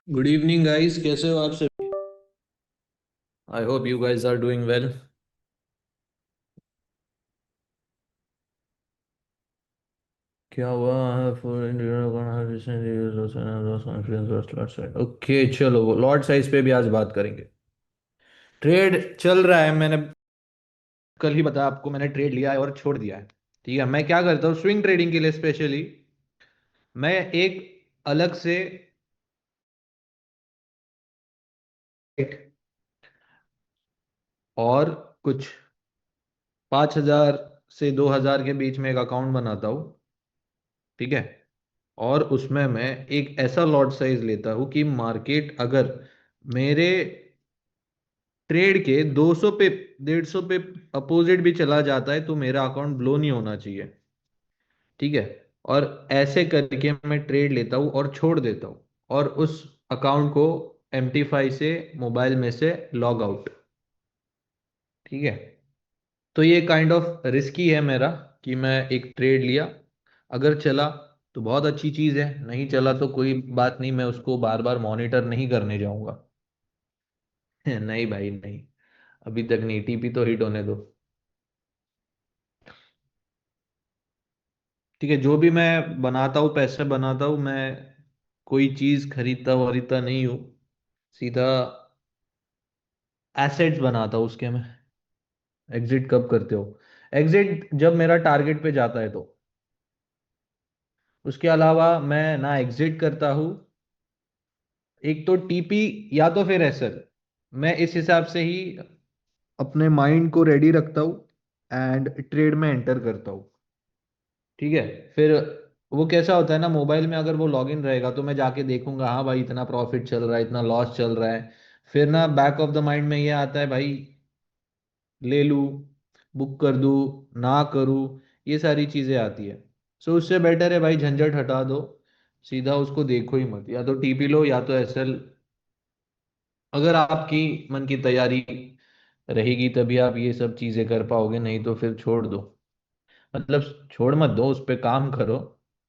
Good evening guys, कैसे हो आप सभी। I hope you guys are doing well. क्या हुआ है ओके चलो लॉट साइज पे भी आज बात करेंगे। ट्रेड चल रहा है। मैंने कल ही बताया आपको, मैंने ट्रेड लिया है और छोड़ दिया है। ठीक है, मैं क्या करता हूँ स्विंग ट्रेडिंग के लिए स्पेशली। मैं एक अलग से और कुछ 5,000 से 2,000 के बीच में एक अकाउंट बनाता हूँ। ठीक है, और उसमें मैं एक ऐसा लॉट साइज लेता हूँ कि मार्केट अगर मेरे ट्रेड के 200 पे 150 पे अपोजिट भी चला जाता है तो मेरा अकाउंट ब्लो नहीं होना चाहिए। ठीक है, और ऐसे करके मैं ट्रेड लेता हूँ और छोड़ देता हूँ, और उस अकाउंट को MT5 से मोबाइल में से लॉग आउट। ठीक है, तो ये काइंड ऑफ रिस्की है मेरा कि मैं एक ट्रेड लिया, अगर चला तो बहुत अच्छी चीज है, नहीं चला तो कोई बात नहीं, मैं उसको बार बार मॉनिटर नहीं करने जाऊंगा। नहीं भाई नहीं, अभी तक नहीं, टीपी तो हिट होने दो। ठीक है, जो भी मैं बनाता हूँ, पैसे बनाता हूँ मैं, कोई चीज खरीदता वरीदता नहीं हूँ, सीधा एसेट्स बनाता हूँ उसके मैं। एग्जिट कब करते हो? एग्जिट जब मेरा टारगेट पे जाता है तो। उसके अलावा मैं ना एग्जिट करता हूँ, एक तो टीपी या तो फिर एसएल। मैं इस हिसाब से ही अपने माइंड को रेडी रखता हूँ एंड ट्रेड में एंटर करता हूँ। ठीक है, फिर वो कैसा होता है ना, मोबाइल में अगर वो लॉगिन रहेगा तो मैं जाके देखूंगा, हाँ भाई इतना प्रॉफिट चल रहा है, इतना लॉस चल रहा है। फिर ना बैक ऑफ द माइंड में ये आता है भाई, ले लूं, बुक कर दूं, ना करूं, ये सारी चीजें आती है। सो उससे बेटर है भाई झंझट हटा दो, सीधा उसको देखो ही मत, या तो टीपी लो या तो एसएल। अगर आपकी मन की तैयारी रहेगी तभी आप ये सब चीजें कर पाओगे, नहीं तो फिर छोड़ दो। मतलब छोड़ मत दो, उस पे काम करो।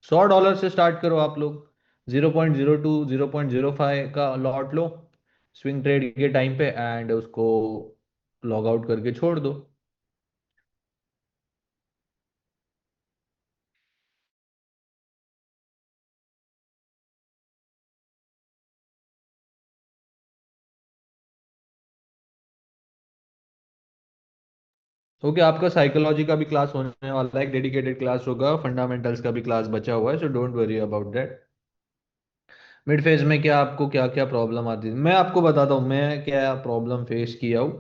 $100 से स्टार्ट करो आप लोग। 0.02 0.05 का लॉट लो स्विंग ट्रेड के टाइम पे, एंड उसको लॉग आउट करके छोड़ दो। ओके, आपका साइकोलॉजी का भी क्लास होने वाला है, एक डेडिकेटेड क्लास होगा, फंडामेंटल्स का भी क्लास बचा हुआ है, so don't worry about that. Mid phase में क्या आपको क्या क्या प्रॉब्लम आती है मैं आपको बताता हूँ, मैं क्या प्रॉब्लम फेस किया हूँ।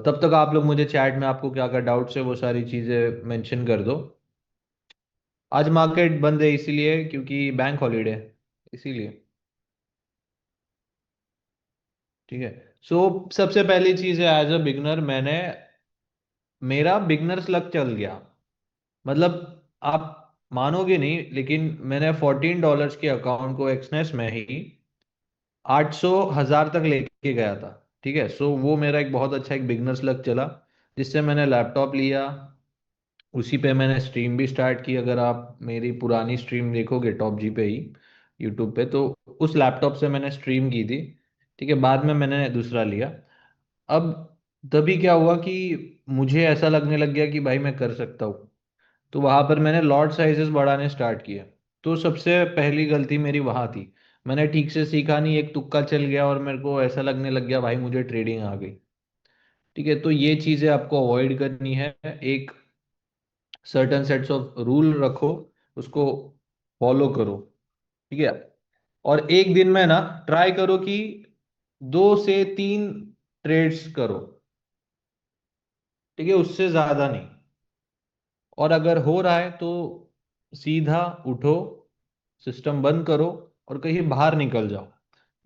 तब तक आप लोग मुझे चैट में आपको क्या क्या डाउट्स है वो सारी चीजें मेंशन कर दो। आज मार्केट बंद है इसीलिए क्योंकि बैंक हॉलीडे है, इसीलिए। ठीक है, सो सबसे पहली चीज है, एज अ बिगनर मैंने, मेरा बिगनर्स लक चल गया। मतलब आप मानोगे नहीं, लेकिन मैंने $14 के अकाउंट को एक्सनेस में ही 800 1000 तक लेके गया था। ठीक है, सो वो मेरा एक बहुत अच्छा एक बिगनर्स लक चला, जिससे मैंने लैपटॉप लिया, उसी पे मैंने स्ट्रीम भी स्टार्ट की। अगर आप मेरी पुरानी स्ट्रीम देखोगे टॉप जी पे ही, यूट्यूब पे, तो उस लैपटॉप से मैंने स्ट्रीम की थी। ठीक है, बाद में मैंने दूसरा लिया। अब तभी क्या हुआ कि मुझे ऐसा लगने लग गया कि भाई मैं कर सकता हूँ, तो वहां पर मैंने लॉट साइजेस बढ़ाने स्टार्ट किए। तो सबसे पहली गलती मेरी वहां थी, मैंने ठीक से सीखा नहीं, एक तुक्का चल गया और मेरे को ऐसा लगने लग गया भाई मुझे ट्रेडिंग आ गई। ठीक है, तो ये चीजें आपको अवॉइड करनी है। एक सर्टन सेट्स ऑफ रूल रखो, उसको फॉलो करो। ठीक है, और एक दिन में ना ट्राई करो कि 2 से 3 ट्रेड्स करो। ठीक है, उससे ज्यादा नहीं। और अगर हो रहा है तो सीधा उठो, सिस्टम बंद करो और कहीं बाहर निकल जाओ,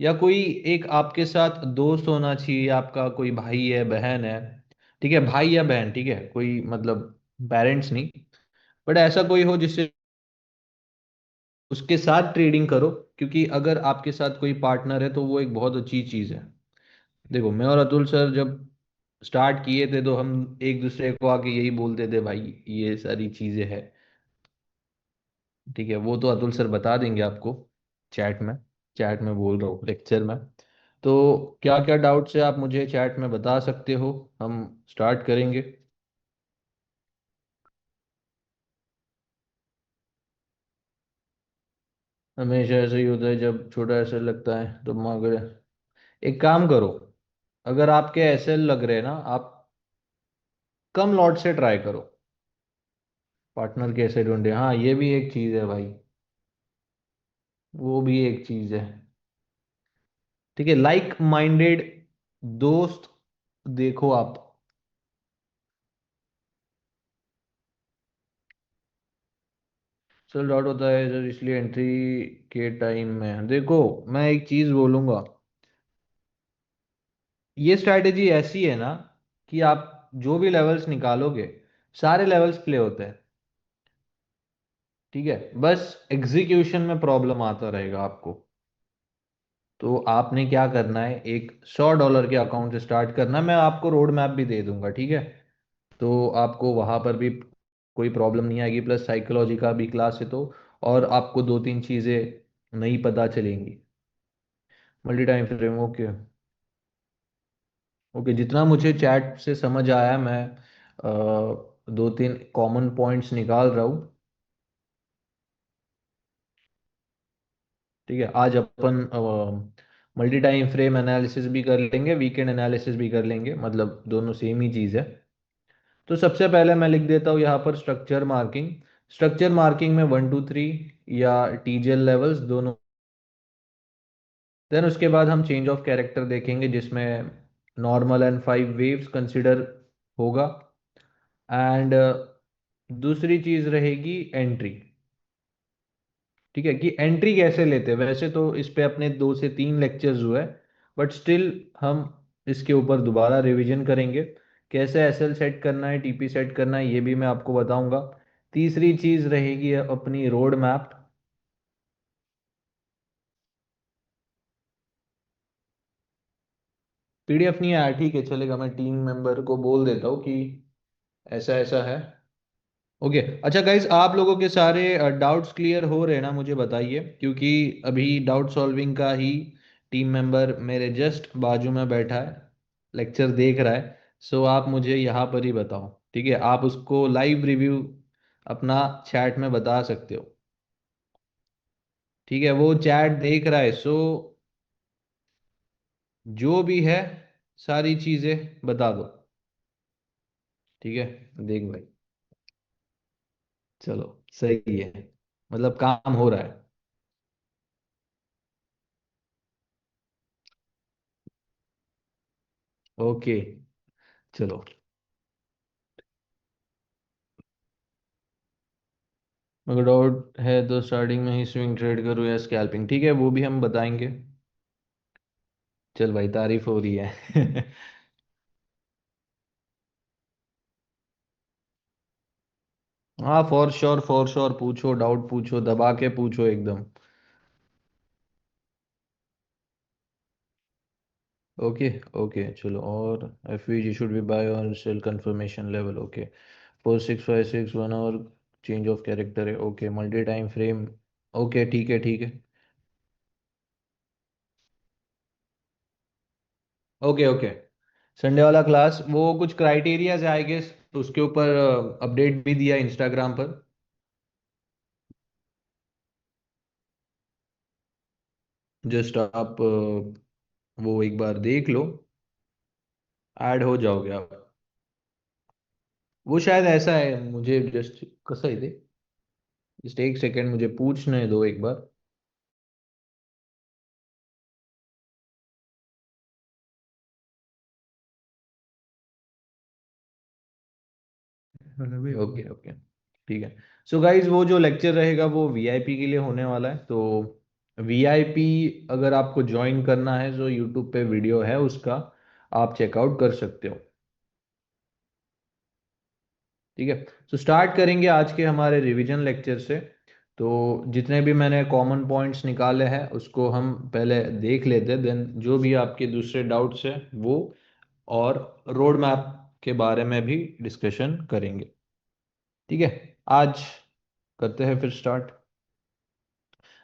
या कोई एक आपके साथ दोस्त होना चाहिए, आपका कोई भाई है बहन है। ठीक है, भाई या बहन, ठीक है, कोई मतलब पेरेंट्स नहीं, बट ऐसा कोई हो जिससे उसके साथ ट्रेडिंग करो। क्योंकि अगर आपके साथ कोई पार्टनर है तो वो एक बहुत अच्छी चीज है। देखो मैं और अतुल सर जब स्टार्ट किए थे तो हम एक दूसरे को आके यही बोलते थे भाई ये सारी चीजें हैं। ठीक है, वो तो अतुल सर बता देंगे आपको चैट में। चैट में बोल रहा हूँ, लेक्चर में। तो क्या क्या डाउट्स है आप मुझे चैट में बता सकते हो, हम स्टार्ट करेंगे। हमेशा ऐसा ही होता है, जब छोटा ऐसा लगता है तो मगर एक काम करो, अगर आपके ऐसे लग रहे हैं ना, आप कम लॉट से ट्राई करो। पार्टनर कैसे ढूंढे, हाँ ये भी एक चीज है भाई, वो भी एक चीज है। ठीक है, लाइक माइंडेड दोस्त देखो आप। चल डाउट होता है सर, इसलिए एंट्री के टाइम में देखो, मैं एक चीज बोलूंगा, ये स्ट्रैटेजी ऐसी है ना कि आप जो भी लेवल्स निकालोगे, सारे लेवल्स प्ले होते हैं। ठीक है, बस एग्जीक्यूशन में प्रॉब्लम आता रहेगा आपको। तो आपने क्या करना है, एक $100 के अकाउंट से स्टार्ट करना है, मैं आपको रोड मैप भी दे दूंगा, ठीक है। तो आपको वहां पर भी कोई प्रॉब्लम नहीं आएगी, प्लस साइकोलॉजी का भी क्लास है तो, और आपको दो तीन चीजें नई पता चलेंगी। Multi time frame, okay. Okay, जितना मुझे चैट से समझ आया, मैं दो तीन कॉमन पॉइंट्स निकाल रहा हूँ। ठीक है, आज अपन मल्टी टाइम फ्रेम एनालिसिस भी कर लेंगे, वीकेंड एनालिसिस भी कर लेंगे, मतलब दोनों सेम ही चीज़ है। तो सबसे पहले मैं लिख देता हूँ यहाँ पर स्ट्रक्चर मार्किंग। स्ट्रक्चर मार्किंग में 1 2 3 या टीजीएल लेवल्स दोनों। देन उसके बाद हम चेंज ऑफ कैरेक्टर देखेंगे, जिसमें नॉर्मल एंड 5 वेव्स कंसिडर होगा। एंड दूसरी चीज रहेगी एंट्री। ठीक है, कि एंट्री कैसे लेते हैं, वैसे तो इस पे अपने 2 से 3 लेक्चर्स हुए, बट स्टिल हम इसके ऊपर दोबारा रिवीजन करेंगे। कैसे एसएल सेट करना है, टीपी सेट करना है, ये भी मैं आपको बताऊंगा। तीसरी चीज रहेगी अपनी रोड मैप। पीडीएफ नहीं आया, ठीक है चलेगा, मैं टीम मेंबर को बोल देता हूँ कि ऐसा ऐसा है। ओके, अच्छा गाइज, आप लोगों के सारे डाउट्स क्लियर हो रहे हैं ना, मुझे बताइए, क्योंकि अभी डाउट सॉल्विंग का ही टीम मेंबर मेरे जस्ट बाजू में बैठा है, लेक्चर देख रहा है। सो आप मुझे यहाँ पर ही बताओ, ठीक है, आप उसको लाइव रिव्यू अपना चैट में बता सकते हो। ठीक है, वो चैट देख रहा है, सो जो भी है सारी चीजें बता दो। ठीक है, देख भाई, चलो सही है, मतलब काम हो रहा है। ओके, चलो। अगर डाउट है तो स्टार्टिंग में ही स्विंग ट्रेड करूँ या स्कैल्पिंग, ठीक है वो भी हम बताएंगे। चल भाई, तारीफ हो रही है। हाँ, फॉर श्योर पूछो, डाउट पूछो, दबा के पूछो एकदम। ओके। ओके चलो, और एफ शुड बी बाय और sell confirmation level, okay. 4656 1 hour change of character है, okay. Multi time frame, okay ठीक है ठीक है। ओके ओके, संडे वाला क्लास वो कुछ क्राइटेरियाज है आई गेस, तो उसके ऊपर अपडेट भी दिया इंस्टाग्राम पर। जस्ट आप वो एक बार देख लो, ऐड हो जाओगे आप। वो शायद ऐसा है, मुझे जस्ट कसं आहे ते, जस्ट एक सेकेंड मुझे पूछने दो एक बार। ओके ओके, ठीक है। सो गाइज, वो जो लेक्चर रहेगा वो वीआईपी के लिए होने वाला है, तो वीआईपी अगर आपको ज्वाइन करना है तो यूट्यूब पे वीडियो है उसका, आप चेकआउट कर सकते हो। ठीक है, तो स्टार्ट करेंगे आज के हमारे रिवीजन लेक्चर से। तो जितने भी मैंने कॉमन पॉइंट्स निकाले हैं उसको हम पहले देख लेते हैं, देन जो भी आपके दूसरे डाउट्स हैं वो, और रोड मैप के बारे में भी डिस्कशन करेंगे। ठीक है, आज करते हैं फिर स्टार्ट।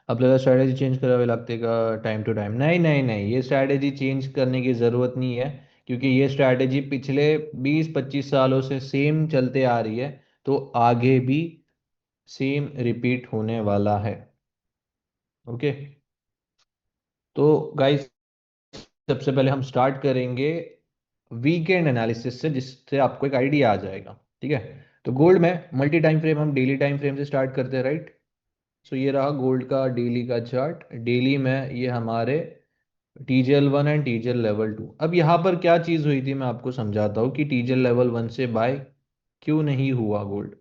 आपल्याला स्ट्रॅटेजी चेंज करावी लागते का टाइम टू टाइम? नहीं नहीं नहीं, ये स्ट्रैटेजी चेंज करने की ज़रूरत नहीं है, क्योंकि ये स्ट्रैटेजी पिछले 20-25 सालों से सेम चलते आ रही है। तो आगे भी सेम रिपीट होने वाला है। ओके, तो गाइस सबसे पहले हम स्टार्ट करेंगे वीकेंड एनालिसिस से, जिससे आपको एक आइडिया आ जाएगा। ठीक है, तो गोल्ड में मल्टी टाइम फ्रेम, हम डेली टाइम फ्रेम से स्टार्ट करते हैं, राइट? सो ये रहा गोल्ड का डेली का चार्ट। डेली में ये हमारे TGL 1 एंड TGL लेवल 2। अब यहाँ पर क्या चीज़ हुई थी मैं आपको समझाता हूँ कि TGL लेवल 1 से बाय क्यों नहीं हुआ गोल्ड।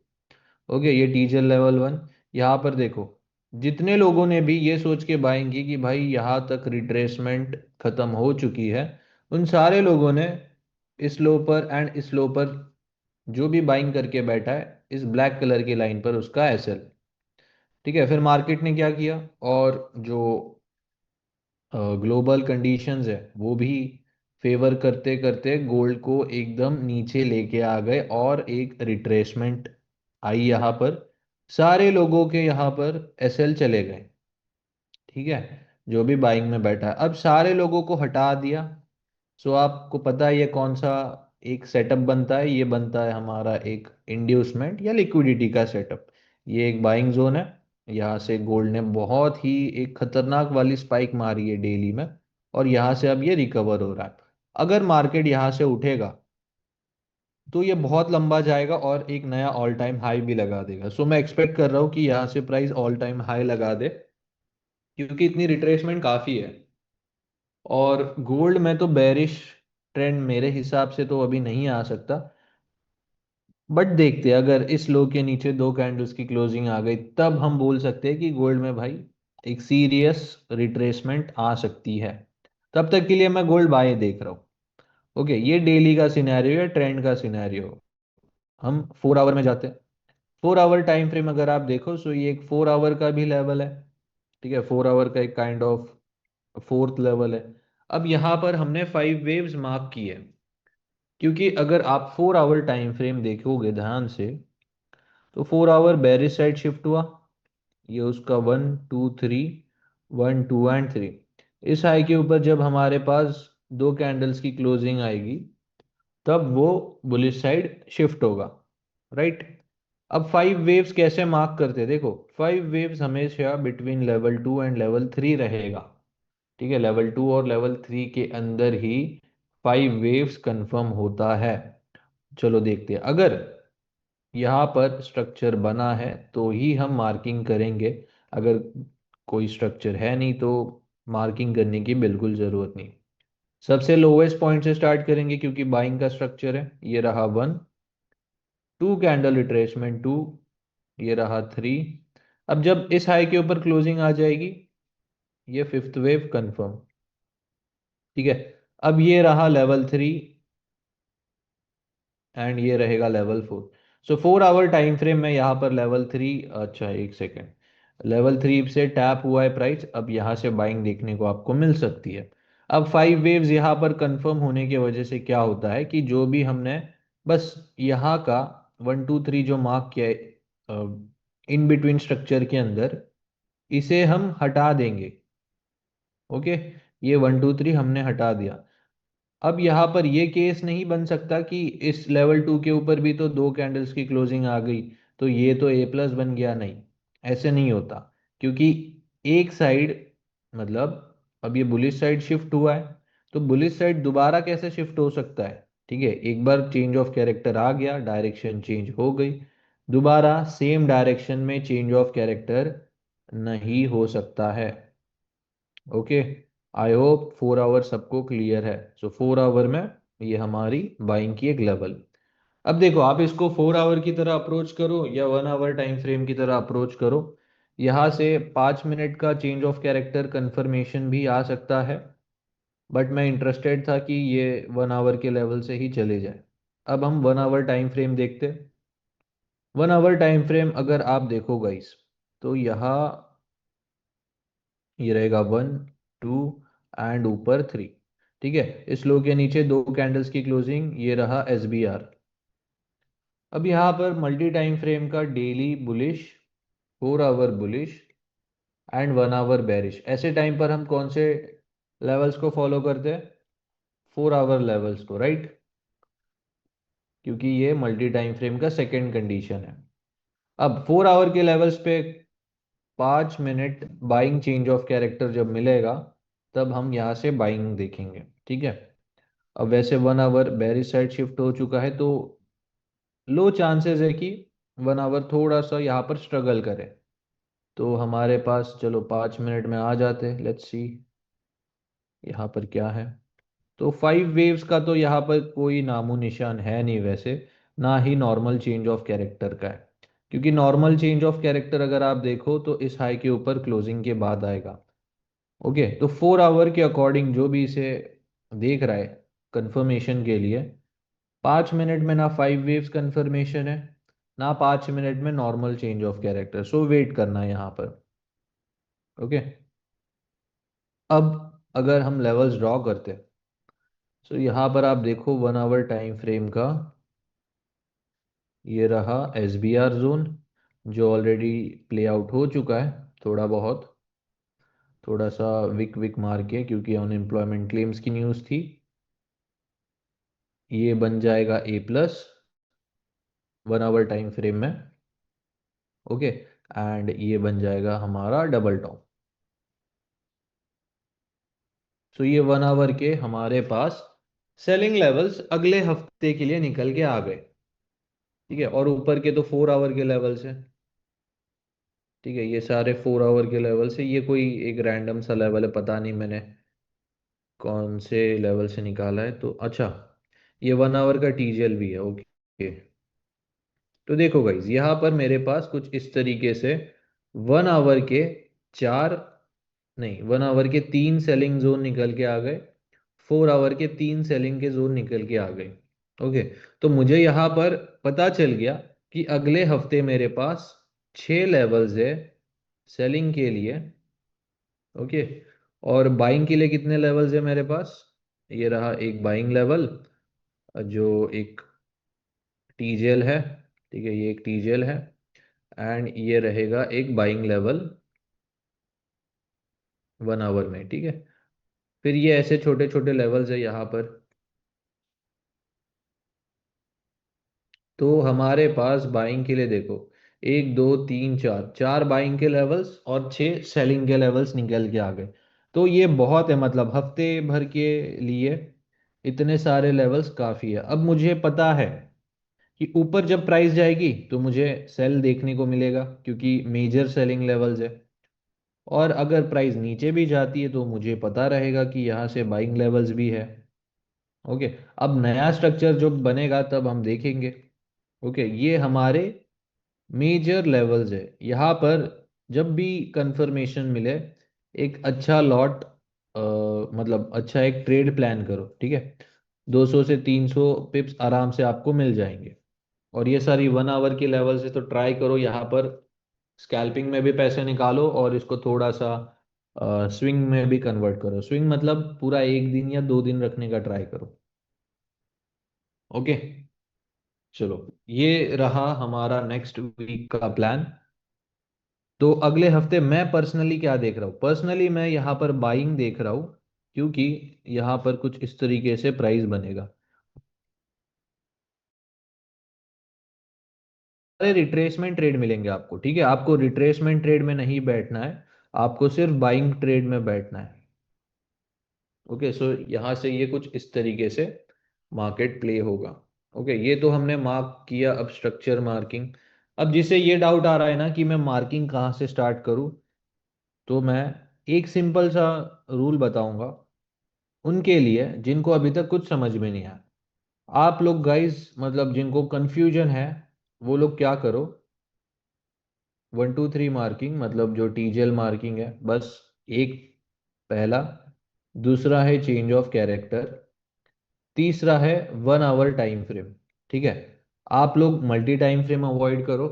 ओके, ये TGL लेवल 1, यहाँ पर देखो, जितने लोगों ने भी ये सोच के बाइंग की कि भाई यहाँ तक रिट्रेसमेंट खत्म हो चुकी है, उन सारे लोगों ने इस लो पर एंड इस लो पर जो भी बाइंग करके बैठा है इस ब्लैक कलर की लाइन पर, उसका SL। ठीक है, फिर मार्केट ने क्या किया, और जो ग्लोबल कंडीशंस है वो भी फेवर करते करते गोल्ड को एकदम नीचे लेके आ गए, और एक रिट्रेसमेंट आई यहाँ पर। सारे लोगों के यहाँ पर SL चले गए। ठीक है, जो भी बाइंग में बैठा है, अब सारे लोगों को हटा दिया। सो आपको पता है ये कौन सा एक सेटअप बनता है? ये बनता है हमारा एक इंड्यूसमेंट या लिक्विडिटी का सेटअप। ये एक बाइंग जोन है। यहाँ से गोल्ड ने बहुत ही एक खतरनाक वाली स्पाइक मारी है डेली में, और यहाँ से अब ये रिकवर हो रहा है। अगर मार्केट यहाँ से उठेगा तो ये बहुत लंबा जाएगा और एक नया ऑल टाइम हाई भी लगा देगा। सो मैं एक्सपेक्ट कर रहा हूँ कि यहाँ से प्राइस ऑल टाइम हाई लगा दे, क्योंकि इतनी रिट्रेसमेंट काफ़ी है। और गोल्ड में तो बेरिश ट्रेंड मेरे हिसाब से तो अभी नहीं आ सकता, बट देखते हैं, अगर इस लो के नीचे दो कैंडल्स की क्लोजिंग आ गई तब हम बोल सकते हैं कि गोल्ड में भाई एक सीरियस रिट्रेसमेंट आ सकती है। तब तक के लिए मैं गोल्ड बाय देख रहा हूँ। ओके, ये डेली का सिनेरियो है, ट्रेंड का सिनेरियो। हम 4 आवर में जाते हैं। 4 आवर टाइम फ्रेम अगर आप देखो, सो ये एक 4 आवर का भी लेवल है। ठीक है, 4 आवर का एक काइंड ऑफ फोर्थ लेवल है। अब यहाँ पर हमने 5 वेव्स मार्क की है, क्योंकि अगर आप 4 आवर टाइम फ्रेम देखोगे ध्यान से, तो 4 आवर बेरिश साइड शिफ्ट हुआ। ये उसका 1 2 3, 1 2 एंड 3। इस हाई के ऊपर जब हमारे पास दो कैंडल्स की क्लोजिंग आएगी, तब वो बुलिश साइड शिफ्ट होगा, राइट? अब 5 वेव्स कैसे मार्क करते हैं? देखो, 5 वेव्स हमेशा बिटवीन लेवल 2 एंड लेवल 3 रहेगा। ठीक है, लेवल 2 और लेवल 3 के अंदर ही 5 वेव्स कंफर्म होता है। चलो देखते हैं, अगर यहाँ पर स्ट्रक्चर बना है तो ही हम मार्किंग करेंगे। अगर कोई स्ट्रक्चर है नहीं तो मार्किंग करने की बिल्कुल ज़रूरत नहीं। सबसे लोवेस्ट पॉइंट से स्टार्ट करेंगे, क्योंकि बाइंग का स्ट्रक्चर है। ये रहा 1, 2 कैंडल रिट्रेसमेंट 2, ये रहा 3। अब जब इस हाई के ऊपर क्लोजिंग आ जाएगी, ये फिफ्थ वेव कंफर्म। ठीक है, अब ये रहा लेवल 3 एंड ये रहेगा level 4। So 4 hour time frame में यहाँ पर लेवल 3, अच्छा एक सेकेंड, लेवल 3 से टैप हुआ है प्राइस। अब यहाँ से बाइंग देखने को आपको मिल सकती है। अब 5 वेव्स यहाँ पर कंफर्म होने की वजह से क्या होता है कि जो भी हमने बस यहाँ का 1 2 3 जो मार्क किया है इन बिटवीन स्ट्रक्चर के अंदर, इसे हम हटा देंगे। ओके, ये 1 2 3 हमने हटा दिया। अब यहाँ पर ये केस नहीं बन सकता कि इस लेवल 2 के ऊपर भी तो दो कैंडल्स की क्लोजिंग आ गई तो ये तो A+ बन गया। नहीं, ऐसे नहीं होता, क्योंकि एक साइड, मतलब अब ये बुलिश साइड शिफ्ट हुआ है, तो बुलिश साइड दोबारा कैसे शिफ्ट हो सकता है? ठीक है, एक बार चेंज ऑफ कैरेक्टर आ गया, डायरेक्शन चेंज हो गई, दोबारा सेम डायरेक्शन में चेंज ऑफ कैरेक्टर नहीं हो सकता है। ओके, आई होप 4 आवर सबको क्लियर है। सो 4 आवर में ये हमारी बाइंग की एक लेवल। अब देखो, आप इसको 4 आवर की तरह अप्रोच करो या 1 आवर टाइम फ्रेम की तरह अप्रोच करो, यहाँ से 5 मिनट का चेंज ऑफ कैरेक्टर कंफर्मेशन भी आ सकता है। बट मैं इंटरेस्टेड था कि ये 1 आवर के लेवल से ही चले जाए। अब हम 1 आवर टाइम फ्रेम देखते हैं। 1 आवर टाइम फ्रेम अगर आप देखो गाइस, तो यहाँ ये रहेगा 1 2 एंड ऊपर 3। ठीक है, इस लो के नीचे दो कैंडल्स की क्लोजिंग, ये रहा SBR। अब यहाँ पर मल्टी टाइम फ्रेम का daily bullish, 4 hour bullish and 1 hour bearish. ऐसे टाइम पर हम कौन से लेवल्स को फॉलो करते हैं? 4 आवर लेवल्स को, राइट? क्योंकि ये मल्टी टाइम फ्रेम का सेकेंड कंडीशन है। अब 4 आवर के लेवल्स पे 5 minute buying change of character जब मिलेगा, तब हम यहाँ से बाइंग देखेंगे, ठीक है? अब वैसे 1 आवर बेरिश साइड शिफ्ट हो चुका है, तो लो चांसेस है कि 1 आवर थोड़ा सा यहाँ पर स्ट्रगल करे। तो हमारे पास चलो 5 मिनट में आ जाते, लेट्स सी यहाँ पर क्या है। तो 5 वेव्स का तो यहाँ पर कोई नामो निशान है नहीं वैसे, ना ही नॉर्मल चेंज ऑफ कैरेक्टर का है। क्योंकि नॉर्मल चेंज ऑफ कैरेक्टर अगर आप देखो तो इस हाई के ऊपर क्लोजिंग के बाद आएगा। ओके, तो 4 आवर के अकॉर्डिंग जो भी इसे देख रहा है कंफर्मेशन के लिए, 5 मिनट में ना 5 वेव्स कंफर्मेशन है, ना 5 मिनट में normal change of character. So wait करना है यहाँ पर। ओके, अब अगर हम लेवल्स ड्रॉ करते हैं, सो यहाँ पर आप देखो 1 आवर टाइम फ्रेम का ये रहा SBR जोन, जो ऑलरेडी प्ले आउट हो चुका है थोड़ा बहुत, थोड़ा सा विक विक मार के, क्योंकि अनएम्प्लॉयमेंट क्लेम्स की न्यूज़ थी। ये बन जाएगा A+ 1 आवर टाइम फ्रेम में। ओके, एंड ये बन जाएगा हमारा डबल टॉप। सो ये 1 आवर के हमारे पास सेलिंग लेवल्स अगले हफ्ते के लिए निकल के आ गए, ठीक है? और ऊपर के तो 4 आवर के लेवल्स हैं, ठीक है? ये सारे 4 आवर के लेवल से, ये कोई एक रैंडम सा लेवल है, पता नहीं मैंने कौन से लेवल से निकाला है। तो अच्छा, ये 1 आवर का TGL भी है, ओके। तो देखो गाइज, यहाँ पर मेरे पास कुछ इस तरीके से 1 आवर के चार, नहीं, 1 आवर के 3 सेलिंग जोन निकल के आ गए, 4 आवर के 3 सेलिंग के जोन निकल के आ गए। ओके, तो मुझे यहाँ पर पता चल गया कि अगले हफ्ते मेरे पास 6 लेवल्स है सेलिंग के लिए। ओके, और बाइंग के लिए कितने लेवल्स है मेरे पास? ये रहा एक बाइंग लेवल, जो एक TGL है, ठीक है? ये एक TGL है, एंड ये रहेगा एक बाइंग लेवल 1 आवर में, ठीक है? फिर ये ऐसे छोटे छोटे लेवल्स है यहाँ पर। तो हमारे पास बाइंग के लिए देखो, 1 2 3 4, 4 बाइंग के लेवल्स और 6 सेलिंग के लेवल्स निकल के आ गए। तो ये बहुत है, मतलब हफ्ते भर के लिए इतने सारे लेवल्स काफ़ी है। अब मुझे पता है कि ऊपर जब प्राइस जाएगी तो मुझे सेल देखने को मिलेगा, क्योंकि मेजर सेलिंग लेवल्स है। और अगर प्राइस नीचे भी जाती है तो मुझे पता रहेगा कि यहाँ से बाइंग लेवल्स भी है। ओके, अब नया स्ट्रक्चर जो बनेगा तब हम देखेंगे। ओके, ये हमारे मेजर लेवल्स है। यहाँ पर जब भी कंफर्मेशन मिले, एक अच्छा लॉट, मतलब अच्छा एक ट्रेड प्लान करो, ठीक है? 200 से 300 पिप्स आराम से आपको मिल जाएंगे। और ये सारी 1 आवर की लेवल से, तो ट्राई करो यहाँ पर स्कैल्पिंग में भी पैसे निकालो और इसको थोड़ा सा स्विंग में भी कन्वर्ट करो। स्विंग मतलब पूरा 1 दिन या 2 दिन रखने का ट्राई करो। ओके, चलो, ये रहा हमारा नेक्स्ट वीक का प्लान। तो अगले हफ्ते मैं पर्सनली क्या देख रहा हूँ? पर्सनली मैं यहाँ पर बाइंग देख रहा हूँ, क्योंकि यहाँ पर कुछ इस तरीके से प्राइस बनेगा। अरे रिट्रेसमेंट ट्रेड मिलेंगे आपको, ठीक है? आपको रिट्रेसमेंट ट्रेड में नहीं बैठना है, आपको सिर्फ बाइंग ट्रेड में बैठना है। ओके, सो यहाँ से ये कुछ इस तरीके से मार्केट प्ले होगा। ओके, ये तो हमने मार्क किया। अब स्ट्रक्चर मार्किंग, अब जिसे ये डाउट आ रहा है ना कि मैं मार्किंग कहाँ से स्टार्ट करूँ, तो मैं एक सिंपल सा रूल बताऊंगा उनके लिए जिनको अभी तक कुछ समझ में नहीं आया। आप लोग गाइस, मतलब जिनको कंफ्यूजन है, वो लोग क्या करो, 1 2 3 मार्किंग, मतलब जो TGL मार्किंग है, बस एक, पहला। दूसरा है चेंज ऑफ कैरेक्टर। तीसरा है 1 आवर टाइम फ्रेम, ठीक है? आप लोग मल्टी टाइम फ्रेम अवॉइड करो,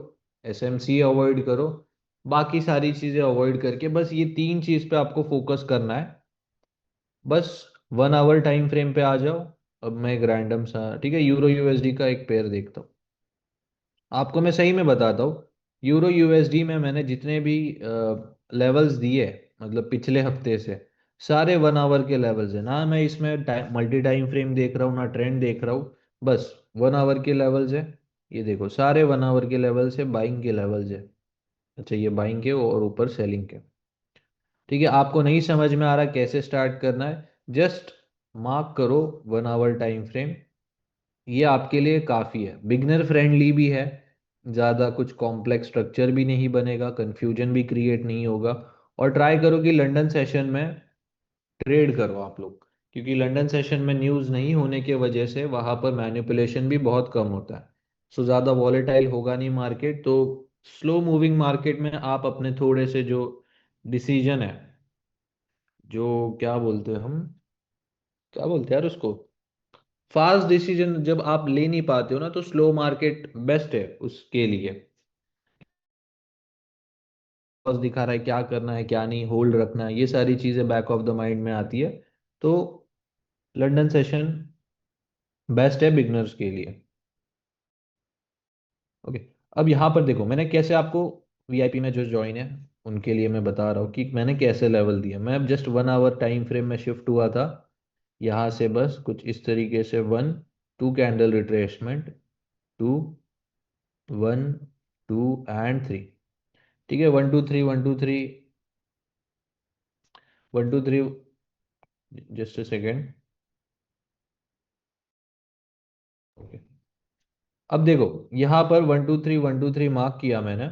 SMC अवॉइड करो, बाकी सारी चीजें अवॉइड करके बस ये 3 चीज पे आपको फोकस करना है। बस 1 आवर टाइम फ्रेम पे आ जाओ। अब मैं एक रैंडम सा, ठीक है, यूरो USD का एक पेयर देखता हूँ। आपको मैं सही में बताता हूँ, यूरो USD में मैंने जितने भी लेवल्स दिए, मतलब पिछले हफ्ते से सारे 1 आवर के लेवल्स है ना। मैं इसमें मल्टी टाइम फ्रेम देख रहा हूँ ना ट्रेंड देख रहा हूँ, बस 1 आवर के लेवल्स है। ये देखो सारे 1 आवर के लेवल्स है, बाइंग के लेवल्स है। अच्छा ये बाइंग के और ऊपर सेलिंग के। ठीक है, आपको नहीं समझ में आ रहा कैसे स्टार्ट करना है, जस्ट मार्क करो 1 आवर टाइम फ्रेम। ये आपके लिए काफ़ी है, बिगनर फ्रेंडली भी है, ज़्यादा कुछ कॉम्प्लेक्स स्ट्रक्चर भी नहीं बनेगा, कंफ्यूजन भी क्रिएट नहीं होगा। और ट्राई करो कि लंदन सेशन में ट्रेड करो आप लोग, क्योंकि लंदन सेशन में न्यूज़ नहीं होने की वजह से वहाँ पर मैनिपुलेशन भी बहुत कम होता है। सो ज़्यादा वॉलेटाइल होगा नहीं मार्केट, तो स्लो मूविंग मार्केट में आप अपने थोड़े से जो डिसीजन है, जो क्या बोलते हैं हम, क्या बोलते हैं यार उसको, फास्ट डिसीजन जब आप ले नहीं पाते हो ना, तो स्लो मार्केट बेस्ट है उसके लिए। बस दिखा रहा है क्या करना है क्या नहीं, होल्ड रखना है, ये सारी चीजें बैक ऑफ द माइंड में आती है। तो लंदन सेशन बेस्ट है बिगनर्स के लिए। ओके, अब यहाँ पर देखो मैंने कैसे आपको, वीआईपी में जो ज्वाइन है उनके लिए मैं बता रहा हूँ कि मैंने कैसे लेवल दिया। मैं जस्ट 1 आवर टाइम फ्रेम में शिफ्ट हुआ था यहाँ से, बस कुछ इस तरीके से, 1 2 कैंडल रिट्रेसमेंट, 2 1 2 एंड 3। ठीक है, 1 2 3 1 2 3, 1 2 3, जस्ट अ सेकेंड। ओके, अब देखो यहाँ पर 1 2 3 1 2 3 मार्क किया मैंने,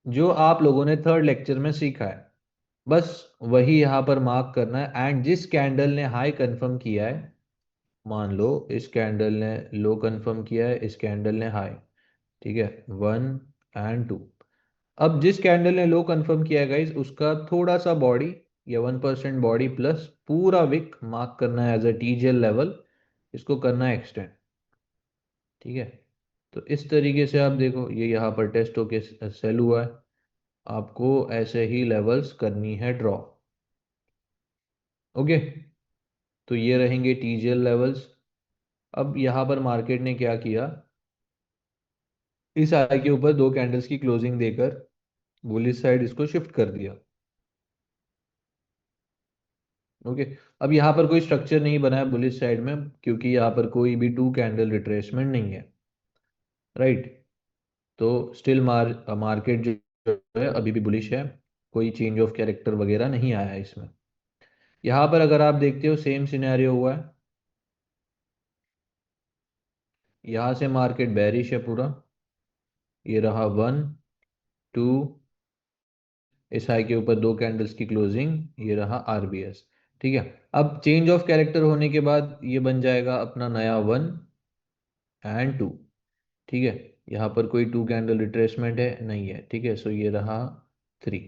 जो आप लोगों ने थर्ड लेक्चर में सीखा है, बस वही यहाँ पर मार्क करना है। एंड जिस कैंडल ने हाई कंफर्म किया है, मान लो इस कैंडल ने लो कंफर्म किया है, इस कैंडल ने हाई, ठीक है, 1 एंड 2। अब जिस कैंडल ने लो कंफर्म किया है गाइज, उसका थोड़ा सा बॉडी या 1% बॉडी प्लस पूरा विक मार्क करना है एज अ टीजीएल लेवल, इसको करना है एक्सटेंड। ठीक है, तो इस तरीके से आप देखो ये यहाँ पर टेस्ट होके सेल हुआ है, आपको ऐसे ही लेवल्स करनी है ड्रॉ। ओके, तो ये रहेंगे टीजीएल लेवल्स। अब यहाँ पर मार्केट ने क्या किया, इस आई के ऊपर 2 कैंडल्स की क्लोजिंग देकर बुलिश साइड इसको शिफ्ट कर दिया। ओके, अब यहाँ पर कोई स्ट्रक्चर नहीं बना है बुलिश साइड में, क्योंकि यहाँ पर कोई भी 2 कैंडल रिट्रेसमेंट नहीं है, राइट। तो स्टिल मार्केट जो है अभी भी बुलिश है, कोई चेंज ऑफ कैरेक्टर वगैरह नहीं आया है इसमें। यहाँ पर अगर आप देखते हो सेम सिनेरियो हुआ है, यहाँ से मार्केट बेरिश है पूरा, ये रहा 1 2, इस हाई के ऊपर 2 कैंडल्स की क्लोजिंग, ये रहा आरबीएस। ठीक है, अब चेंज ऑफ कैरेक्टर होने के बाद ये बन जाएगा अपना नया 1 एंड 2। ठीक है, यहाँ पर कोई 2 कैंडल रिट्रेसमेंट है नहीं है, ठीक है, सो ये रहा 3।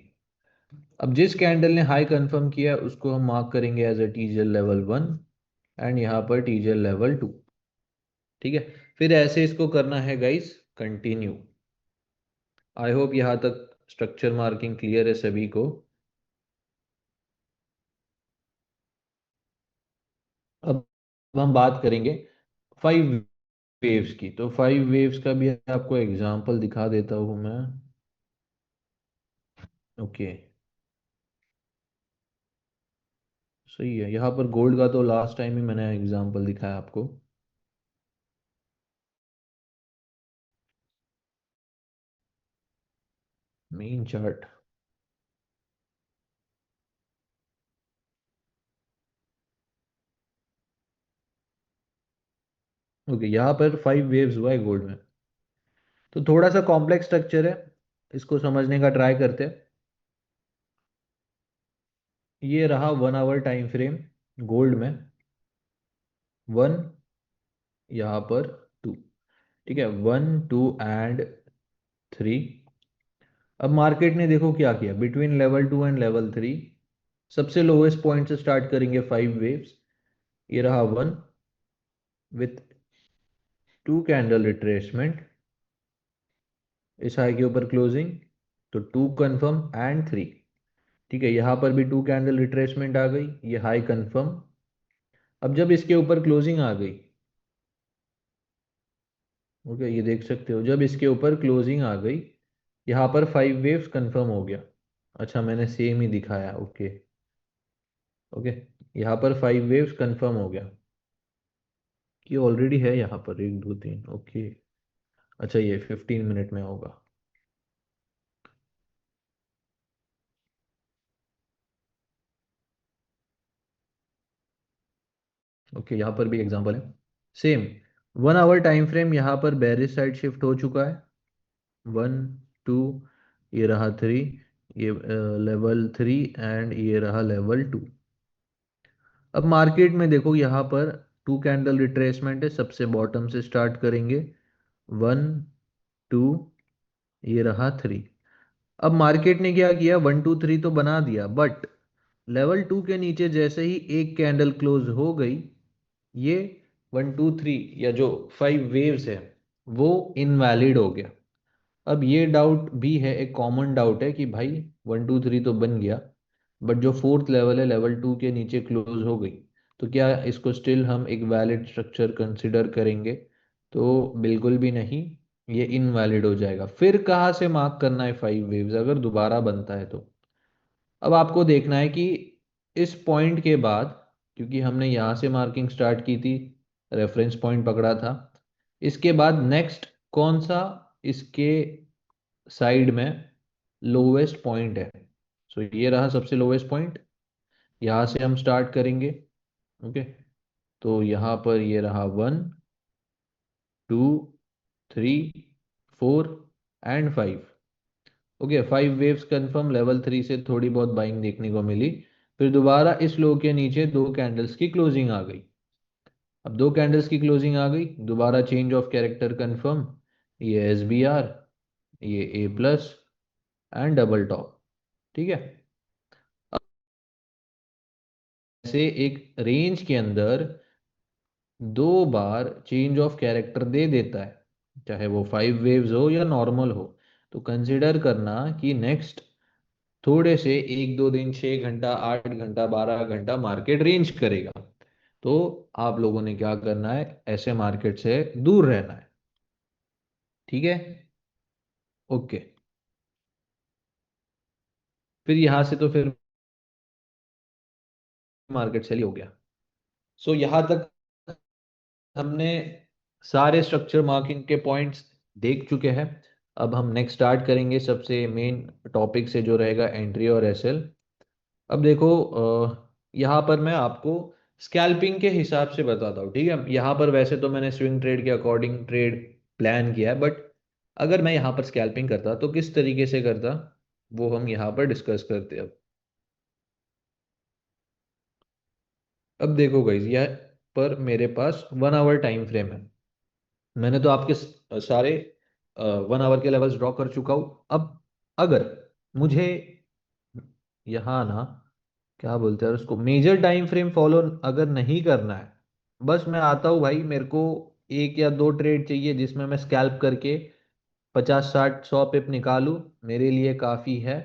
अब जिस कैंडल ने हाई कंफर्म किया उसको हम मार्क करेंगे as a TGL level 1 and यहाँ पर टीजीएल लेवल 2। ठीक है, फिर ऐसे इसको करना है गाइस कंटिन्यू। आई होप यहाँ तक स्ट्रक्चर मार्किंग क्लियर है सभी को। अब हम बात करेंगे 5 वेव्स की, तो 5 वेव्स का भी आपको एग्जांपल दिखा देता हूँ मैं। ओके, सही है, यहाँ पर गोल्ड का तो लास्ट टाइम ही मैंने एग्जांपल दिखाया आपको। मेन चार्ट, ओके, यहाँ पर 5 वेव्स हुआ है गोल्ड में, तो थोड़ा सा कॉम्प्लेक्स स्ट्रक्चर है, इसको समझने का ट्राई करते हैं। ये रहा 1 आवर टाइम फ्रेम गोल्ड में, 1, यहाँ पर 2। ठीक है, 1 2 एंड 3। अब मार्केट ने देखो क्या किया, बिटवीन लेवल 2 एंड लेवल 3 सबसे लोएस्ट पॉइंट से स्टार्ट करेंगे 5 वेव्स। ये रहा 1 विथ 2 कैंडल रिट्रेसमेंट, इस हाई के ऊपर क्लोजिंग, तो 2 कंफर्म एंड 3। ठीक है, यहाँ पर भी 2 कैंडल रिट्रेसमेंट आ गई, ये हाई कंफर्म। अब जब इसके ऊपर क्लोजिंग आ गई, ओके, ये देख सकते हो जब इसके ऊपर क्लोजिंग आ गई, यहाँ पर 5 वेव्स कंफर्म हो गया। अच्छा, मैंने सेम ही दिखाया, ओके। ओके, यहाँ पर 5 वेव्स कंफर्म हो गया। ये ऑलरेडी है यहाँ पर, 1 2 3, ओके। अच्छा, ये 15 मिनट में होगा। ओके, यहाँ पर भी एग्जांपल है सेम। 1 आवर टाइम फ्रेम, यहाँ पर बेरिश साइड शिफ्ट हो चुका है। 1 2, ये रहा 3, ये लेवल 3, एंड ये रहा लेवल 2। अब मार्केट में देखो, यहाँ पर 2 कैंडल रिट्रेसमेंट है, सबसे बॉटम से स्टार्ट करेंगे। 1 2, ये रहा 3। अब मार्केट ने क्या किया, 1 2 3 तो बना दिया, बट लेवल 2 के नीचे जैसे ही एक कैंडल क्लोज हो गई, ये 1 2 3 या जो 5 वेव्स है वो इनवैलिड हो गया। अब ये डाउट भी है, एक कॉमन डाउट है कि भाई 1 2 3 तो बन गया, बट जो फोर्थ लेवल है लेवल 2 के नीचे क्लोज हो गई, तो क्या इसको स्टिल हम एक वैलिड स्ट्रक्चर कंसिडर करेंगे? तो बिल्कुल भी नहीं, ये इनवैलिड हो जाएगा। फिर कहाँ से मार्क करना है 5 वेव्स अगर दोबारा बनता है तो? अब आपको देखना है कि इस पॉइंट के बाद, क्योंकि हमने यहाँ से मार्किंग स्टार्ट की थी, रेफरेंस पॉइंट पकड़ा था, इसके बाद नेक्स्ट कौन सा इसके साइड में लोवेस्ट पॉइंट है। सो ये रहा सबसे लोवेस्ट पॉइंट, यहाँ से हम स्टार्ट करेंगे। ओके, तो यहाँ पर ये रहा 1 2 3 4 and 5। Okay, 5 waves confirm, level 3 से थोड़ी बहुत बाइंग देखने को मिली। फिर दोबारा इस लो के नीचे 2 कैंडल्स की क्लोजिंग आ गई। अब 2 कैंडल्स की क्लोजिंग आ गई, दोबारा चेंज ऑफ कैरेक्टर कंफर्म, ये SBR, ये A+ एंड डबल टॉप। ठीक है, ऐसे एक रेंज के अंदर 2 बार चेंज ऑफ कैरेक्टर दे देता है, चाहे वो 5 वेव्स हो या नॉर्मल हो, तो कंसिडर करना कि नेक्स्ट थोड़े से 1 2 दिन, 6 घंटा, 8 घंटा, 12 घंटा मार्केट रेंज करेगा। तो आप लोगों ने क्या करना है, ऐसे मार्केट से दूर रहना है। ठीक है, ओके। फिर यहां से तो फिर मार्केट सेल ही हो गया। सो यहां तक हमने सारे स्ट्रक्चर मार्किंग के पॉइंट्स देख चुके हैं। अब हम नेक्स्ट स्टार्ट करेंगे सबसे मेन टॉपिक से, जो रहेगा एंट्री और SL। अब देखो, यहाँ पर मैं आपको स्कैल्पिंग के हिसाब से बताता हूँ, ठीक है। यहाँ पर वैसे तो मैंने स्विंग ट्रेड के अकॉर्डिंग ट्रेड प्लान किया है, बट अगर मैं यहाँ पर स्कैल्पिंग करता तो किस तरीके से करता, वो हम यहाँ पर डिस्कस करते हैं। अब देखो गाइस, यह पर मेरे पास 1 आवर टाइम फ्रेम है। मैंने तो आपके सारे 1 आवर के लेवल्स ड्रॉ कर चुका हूँ। अब अगर मुझे यहाँ ना, क्या बोलते हैं उसको, मेजर टाइम फ्रेम फॉलो अगर नहीं करना है, बस मैं आता हूँ भाई, मेरे को 1 या 2 ट्रेड चाहिए जिसमें मैं स्कैल्प करके 50 60 100 पिप निकालूं, मेरे लिए काफ़ी है।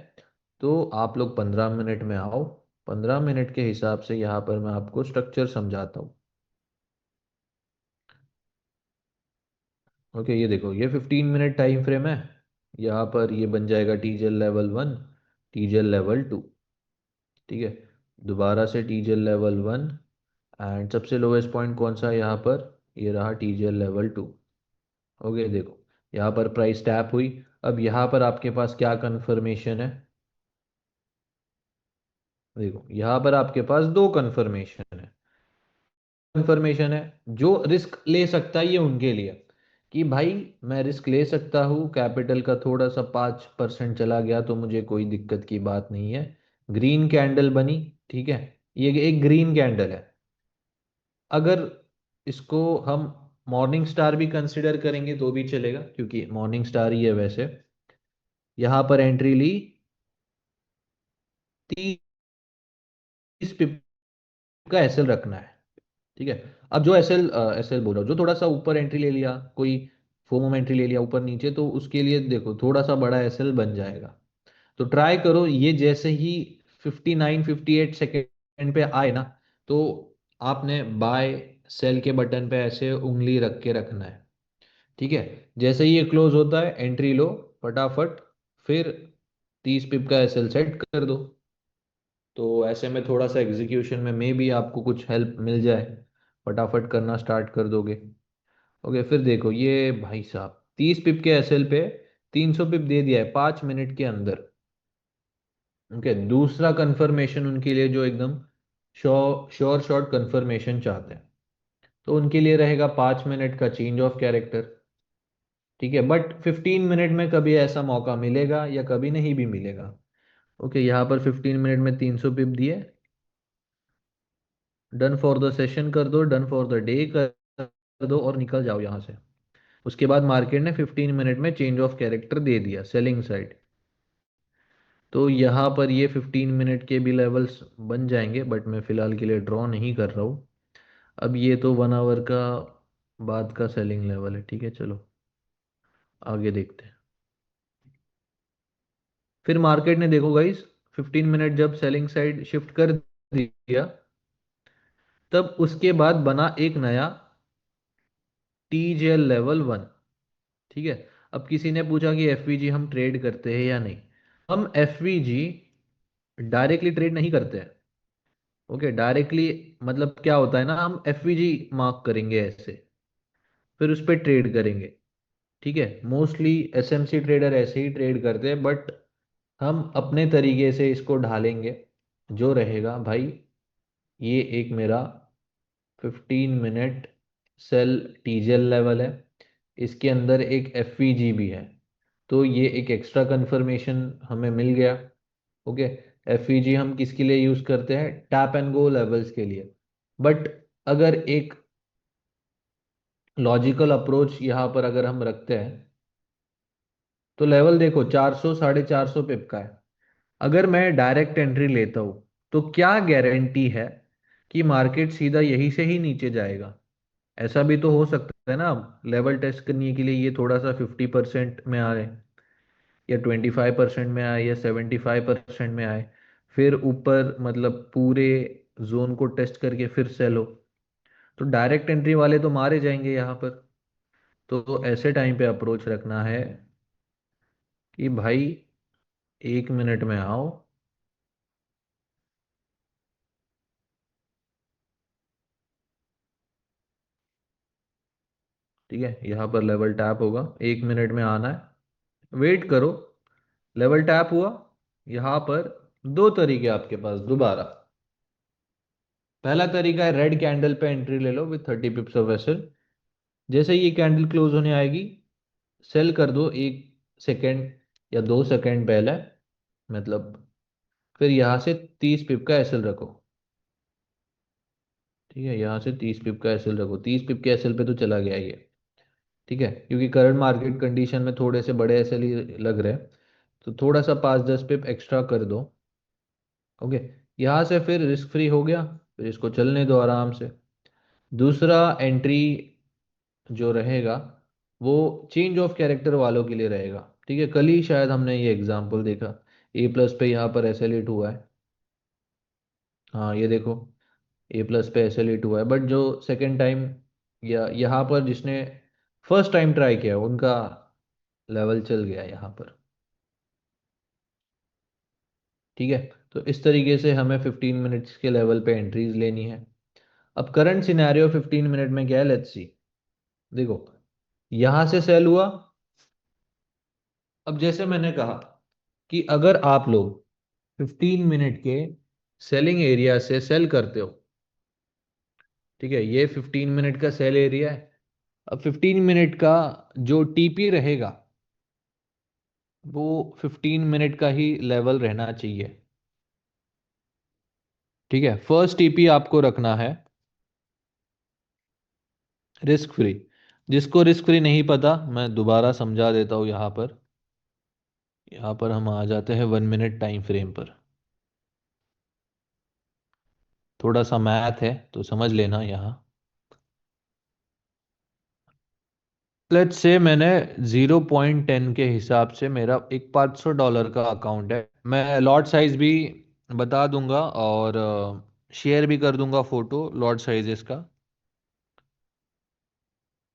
तो आप लोग 15 मिनट में आओ, 15 मिनट के हिसाब से यहाँ पर मैं आपको स्ट्रक्चर समझाता हूँ। ओके, ये देखो, ये 15 मिनट टाइम फ्रेम है। यहाँ पर ये बन जाएगा TGL लेवल 1, TGL लेवल 2। ठीक है, दोबारा से TGL लेवल 1, एंड सबसे लोवेस्ट पॉइंट कौन सा है यहाँ पर, ये रहा TGL लेवल 2। ओके, देखो यहाँ पर प्राइस टैप हुई। अब यहाँ पर आपके पास क्या कंफर्मेशन है, देखो यहाँ पर आपके पास 2 कंफर्मेशन है। कंफर्मेशन है, जो रिस्क ले सकता है ये उनके लिए, कि भाई मैं रिस्क ले सकता हूँ, कैपिटल का थोड़ा सा 5% चला गया तो मुझे कोई दिक्कत की बात नहीं है। ग्रीन कैंडल बनी, ठीक है, ये एक ग्रीन कैंडल है। अगर इसको हम मॉर्निंग स्टार भी कंसिडर करेंगे तो भी चलेगा, क्योंकि मॉर्निंग स्टार ही है वैसे। यहाँ पर एंट्री ली, 30 पिप का SL रखना है। ठीक है, अब जो एस एल बोल रहा हूँ, जो थोड़ा सा ऊपर एंट्री ले लिया, कोई फोमो में एंट्री ले लिया ऊपर नीचे, तो उसके लिए देखो थोड़ा सा बड़ा SL बन जाएगा। तो ट्राई करो, ये जैसे ही 59 58 सेकेंड पे आए ना, तो आपने बाय सेल के बटन पे ऐसे उंगली रख के रखना है। ठीक है, जैसे ही ये क्लोज होता है, एंट्री लो फटाफट। फिर 30 पिप का एसएल सेट कर दो। तो ऐसे में थोड़ा सा एग्जीक्यूशन में मे भी आपको कुछ हेल्प मिल जाए, फटाफट करना स्टार्ट कर दोगे। ओके, फिर देखो ये भाई साहब 30 पिप के एसएल पे 300 पिप दे दिया है 5 मिनट के अंदर। ओके, दूसरा कंफर्मेशन उनके लिए जो एकदम श्योर शॉर्ट कंफर्मेशन चाहते हैं, तो उनके लिए रहेगा 5 मिनट का चेंज ऑफ कैरेक्टर। ठीक है, बट 15 मिनट में कभी ऐसा मौका मिलेगा या कभी नहीं भी मिलेगा। ओके, यहाँ पर 15 मिनट में 300 पिप दिए, डन फॉर द सेशन कर दो, डन फॉर द डे कर दो और निकल जाओ यहाँ से। उसके बाद मार्केट ने 15 मिनट में चेंज ऑफ कैरेक्टर दे दिया सेलिंग साइड। तो यहाँ पर ये 15 मिनट के भी लेवल्स बन जाएंगे, बट मैं फिलहाल के लिए ड्रॉ नहीं कर रहा हूँ। अब ये तो 1 आवर का बाद का सेलिंग लेवल है। ठीक है, चलो आगे देखते हैं। फिर मार्केट ने देखो गाइस 15 मिनट जब सेलिंग साइड शिफ्ट कर दिया, तब उसके बाद बना एक नया टीजेएल लेवल 1। ठीक है, अब किसी ने पूछा कि एफवीजी हम ट्रेड करते हैं या नहीं। हम एफवीजी डायरेक्टली ट्रेड नहीं करते हैं। ओके, डायरेक्टली मतलब क्या होता है ना, हम एफवीजी मार्क करेंगे ऐसे, फिर उस पर ट्रेड करेंगे। ठीक है, मोस्टली एसएमसी ट्रेडर ऐसे ही ट्रेड करते हैं, बट हम अपने तरीके से इसको ढालेंगे। जो रहेगा भाई, ये एक मेरा 15 मिनट सेल टीजेल लेवल है, इसके अंदर एक एफवीजी भी है। तो ये एक एक्स्ट्रा कंफर्मेशन हमें मिल गया। ओके, एफईजी हम किसके लिए यूज करते हैं, टैप एंड गो लेवल्स के लिए। बट अगर एक लॉजिकल अप्रोच यहाँ पर अगर हम रखते हैं, तो लेवल देखो 400 450 पिप का है। अगर मैं डायरेक्ट एंट्री लेता हूँ, तो क्या गारंटी है कि मार्केट सीधा यहीं से ही नीचे जाएगा। ऐसा भी तो हो सकता है ना, लेवल टेस्ट करने के लिए ये थोड़ा सा 50% में आए, या 25% में आए, या 75% में आए, फिर ऊपर मतलब पूरे जोन को टेस्ट करके फिर सेल हो। तो डायरेक्ट एंट्री वाले तो मारे जाएंगे यहाँ पर। तो ऐसे टाइम पे अप्रोच रखना है कि भाई 1 मिनट में आओ। ठीक है, यहाँ पर लेवल टैप होगा, 1 मिनट में आना है, वेट करो। लेवल टैप हुआ, यहाँ पर दो तरीके आपके पास दोबारा। पहला तरीका है रेड कैंडल पे एंट्री ले लो विथ 30 पिप्स ऑफ एसएल। जैसे ही ये कैंडल क्लोज होने आएगी, सेल कर दो 1 सेकेंड या 2 सेकेंड पहले, मतलब फिर यहाँ से 30 पिप का एसएल रखो। ठीक है, यहाँ से 30 पिप का एसएल रखो, 30 पिप के एसएल पे तो चला गया ये। ठीक है, क्योंकि करंट मार्केट कंडीशन में थोड़े से बड़े एसएल ही लग रहे हैं, तो थोड़ा सा 5-10 पिप एक्स्ट्रा कर दो। ओके, यहाँ से फिर रिस्क फ्री हो गया, फिर इसको चलने दो आराम से। दूसरा एंट्री जो रहेगा, वो चेंज ऑफ कैरेक्टर वालों के लिए रहेगा। ठीक है, कल ही शायद हमने ये एग्जांपल देखा, ए प्लस पे यहाँ पर एस एल हिट हुआ है। हाँ ये देखो, ए प्लस पे एस एल हिट हुआ है, बट जो सेकेंड टाइम या यहाँ पर जिसने फर्स्ट टाइम ट्राई किया उनका लेवल चल गया यहाँ पर। ठीक है, तो इस तरीके से हमें 15 मिनट्स के लेवल पे एंट्रीज लेनी है। अब करंट सिनेरियो 15 मिनट में क्या है, लेट्स सी। देखो, यहां से सेल हुआ। अब जैसे मैंने कहा कि अगर आप लोग 15 मिनट के सेलिंग एरिया से सेल करते हो, ठीक है, ये 15 मिनट का सेल एरिया है। अब 15 मिनट का जो टीपी रहेगा, वो 15 मिनट का ही लेवल रहना चाहिए। ठीक है, फर्स्ट टीपी आपको रखना है रिस्क फ्री। जिसको रिस्क फ्री नहीं पता, मैं दोबारा समझा देता हूँ। यहाँ पर हम आ जाते हैं 1 मिनट टाइम फ्रेम पर। थोड़ा सा मैथ है तो समझ लेना यहाँ। लेट्स से मैंने 0.10 के हिसाब से मेरा एक $500 का अकाउंट है। मैं लॉट साइज भी बता दूंगा और शेयर भी कर दूंगा फोटो लॉट साइजेस का।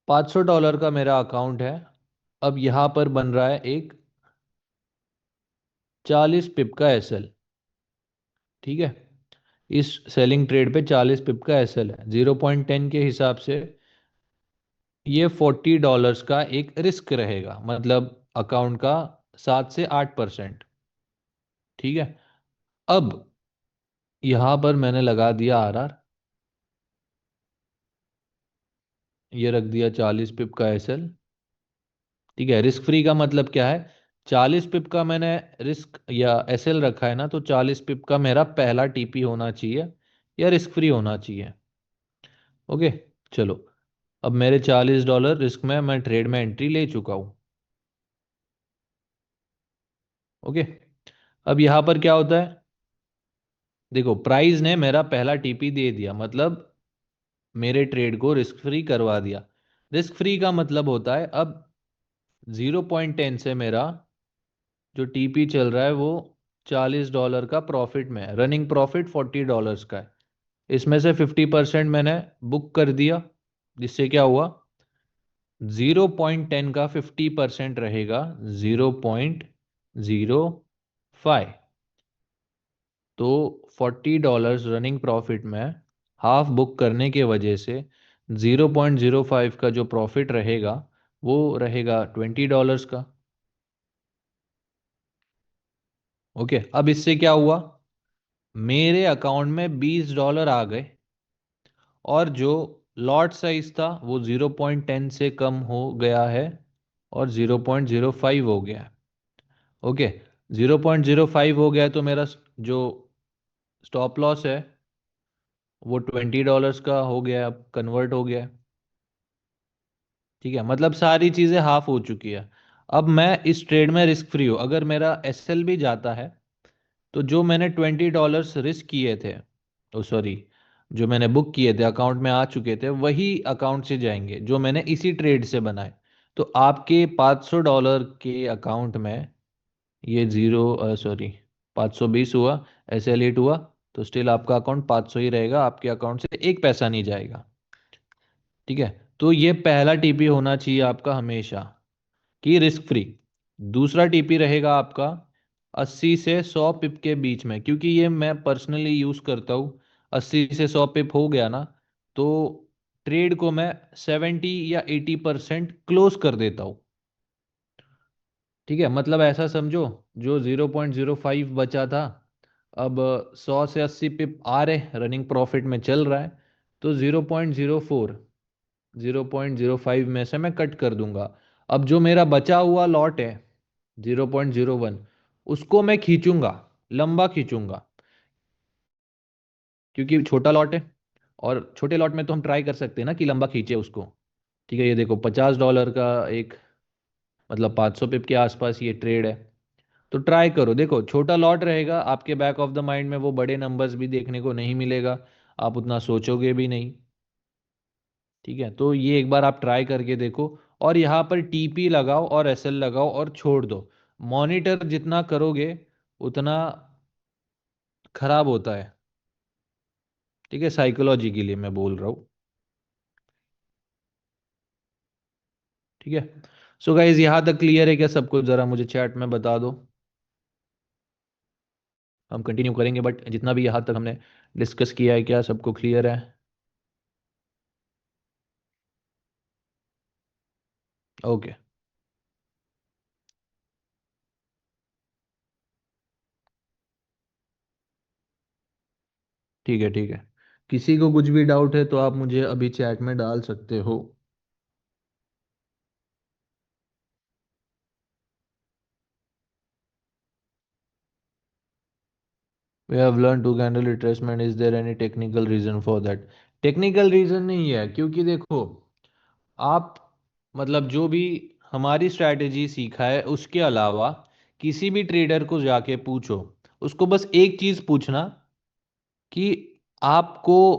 $500 का मेरा अकाउंट है। अब यहाँ पर बन रहा है एक 40 पिप का एसएल। ठीक है, इस सेलिंग ट्रेड पे 40 पिप का एसएल है। 0.10 के हिसाब से ये $40 का एक रिस्क रहेगा, मतलब अकाउंट का 7 से 8%। ठीक है, अब यहां पर मैंने लगा दिया आरआर, ये रख दिया 40 पिप का एसएल। ठीक है, रिस्क फ्री का मतलब क्या है? 40 पिप का मैंने रिस्क या एसएल रखा है ना, तो 40 पिप का मेरा पहला टीपी होना चाहिए या रिस्क फ्री होना चाहिए। ओके, चलो, अब मेरे $40 रिस्क में मैं ट्रेड में एंट्री ले चुका हूं। ओके, अब यहां पर क्या होता है? देखो, प्राइस ने मेरा पहला टीपी दे दिया, मतलब मेरे ट्रेड को रिस्क फ्री करवा दिया। रिस्क फ्री का मतलब होता है अब 0.10 से मेरा जो टीपी चल रहा है वो $40 का प्रॉफिट में है। रनिंग प्रॉफिट $40 का है। इसमें से 50% मैंने बुक कर दिया, जिससे क्या हुआ? 0.10 का 50% रहेगा 0.05। तो $40 रनिंग प्रॉफिट में हाफ बुक करने के वजह से 0.05 का जो प्रॉफिट रहेगा वो रहेगा $20 का। ओके, अब इससे क्या हुआ? मेरे अकाउंट में $20 आ गए, और जो लॉट साइज था वो 0.10 से कम हो गया है और 0.05 हो गया है। ओके, 0.05 हो गया है, तो मेरा जो स्टॉप लॉस है वो $20 का हो गया, अब कन्वर्ट हो गया है। ठीक है, मतलब सारी चीजें हाफ हो चुकी है। अब मैं इस ट्रेड में रिस्क फ्री हूं। अगर मेरा एसएल भी जाता है तो जो मैंने $20 रिस्क किए थे, ओ सॉरी, जो मैंने बुक किए थे अकाउंट में आ चुके थे, वही अकाउंट से जाएंगे जो मैंने इसी ट्रेड से बनाए। तो आपके $500 के अकाउंट में ये जीरो सॉरी 520 हुआ, एसएल 8 हुआ, तो स्टिल आपका अकाउंट 500 ही रहेगा, आपके अकाउंट से एक पैसा नहीं जाएगा। ठीक है, तो ये पहला टीपी होना चाहिए आपका हमेशा, कि रिस्क फ्री। दूसरा टीपी रहेगा आपका 80 से 100 पिप के बीच में, क्योंकि ये मैं पर्सनली यूज करता हूँ। 80 से 100 पिप हो गया ना, तो ट्रेड को मैं 70 या 80% क्लोज कर देता हूँ। ठीक है, मतलब ऐसा समझो, जो 0.05 बचा था, अब 100 से 80 पिप आ रहे रनिंग प्रॉफिट में चल रहा है, तो 0.04, 0.05 में से मैं कट कर दूंगा। अब जो मेरा बचा हुआ लॉट है 0.01, उसको मैं खींचूंगा, लंबा खींचूंगा, क्योंकि छोटा लॉट है, और छोटे लॉट में तो हम ट्राई कर सकते हैं ना कि लंबा खींचे उसको। ठीक है, ये देखो $50 का एक, मतलब 500 पिप के आसपास ये ट्रेड है। तो ट्राई करो, देखो छोटा लॉट रहेगा, आपके बैक ऑफ द माइंड में वो बड़े नंबर्स भी देखने को नहीं मिलेगा, आप उतना सोचोगे भी नहीं। ठीक है, तो ये एक बार आप ट्राई करके देखो, और यहाँ पर टीपी लगाओ और एसएल लगाओ और छोड़ दो। मॉनिटर जितना करोगे उतना खराब होता है। ठीक है, साइकोलॉजी के लिए मैं बोल रहा हूँ। ठीक है, सो गाइज यहाँ तक क्लियर है क्या सब कुछ? जरा मुझे चैट में बता दो, हम कंटिन्यू करेंगे, बट जितना भी यहाँ तक हमने डिस्कस किया है क्या सबको क्लियर है? ओके, ठीक है, ठीक है। किसी को कुछ भी डाउट है तो आप मुझे अभी चैट में डाल सकते हो। We have learn to handle retracement, is there any technical reason for that? Technical reason नहीं है, क्योंकि देखो, आप, मतलब जो भी हमारी स्ट्रैटेजी सीखा है उसके अलावा किसी भी ट्रेडर को जाके पूछो, उसको बस एक चीज पूछना कि आपको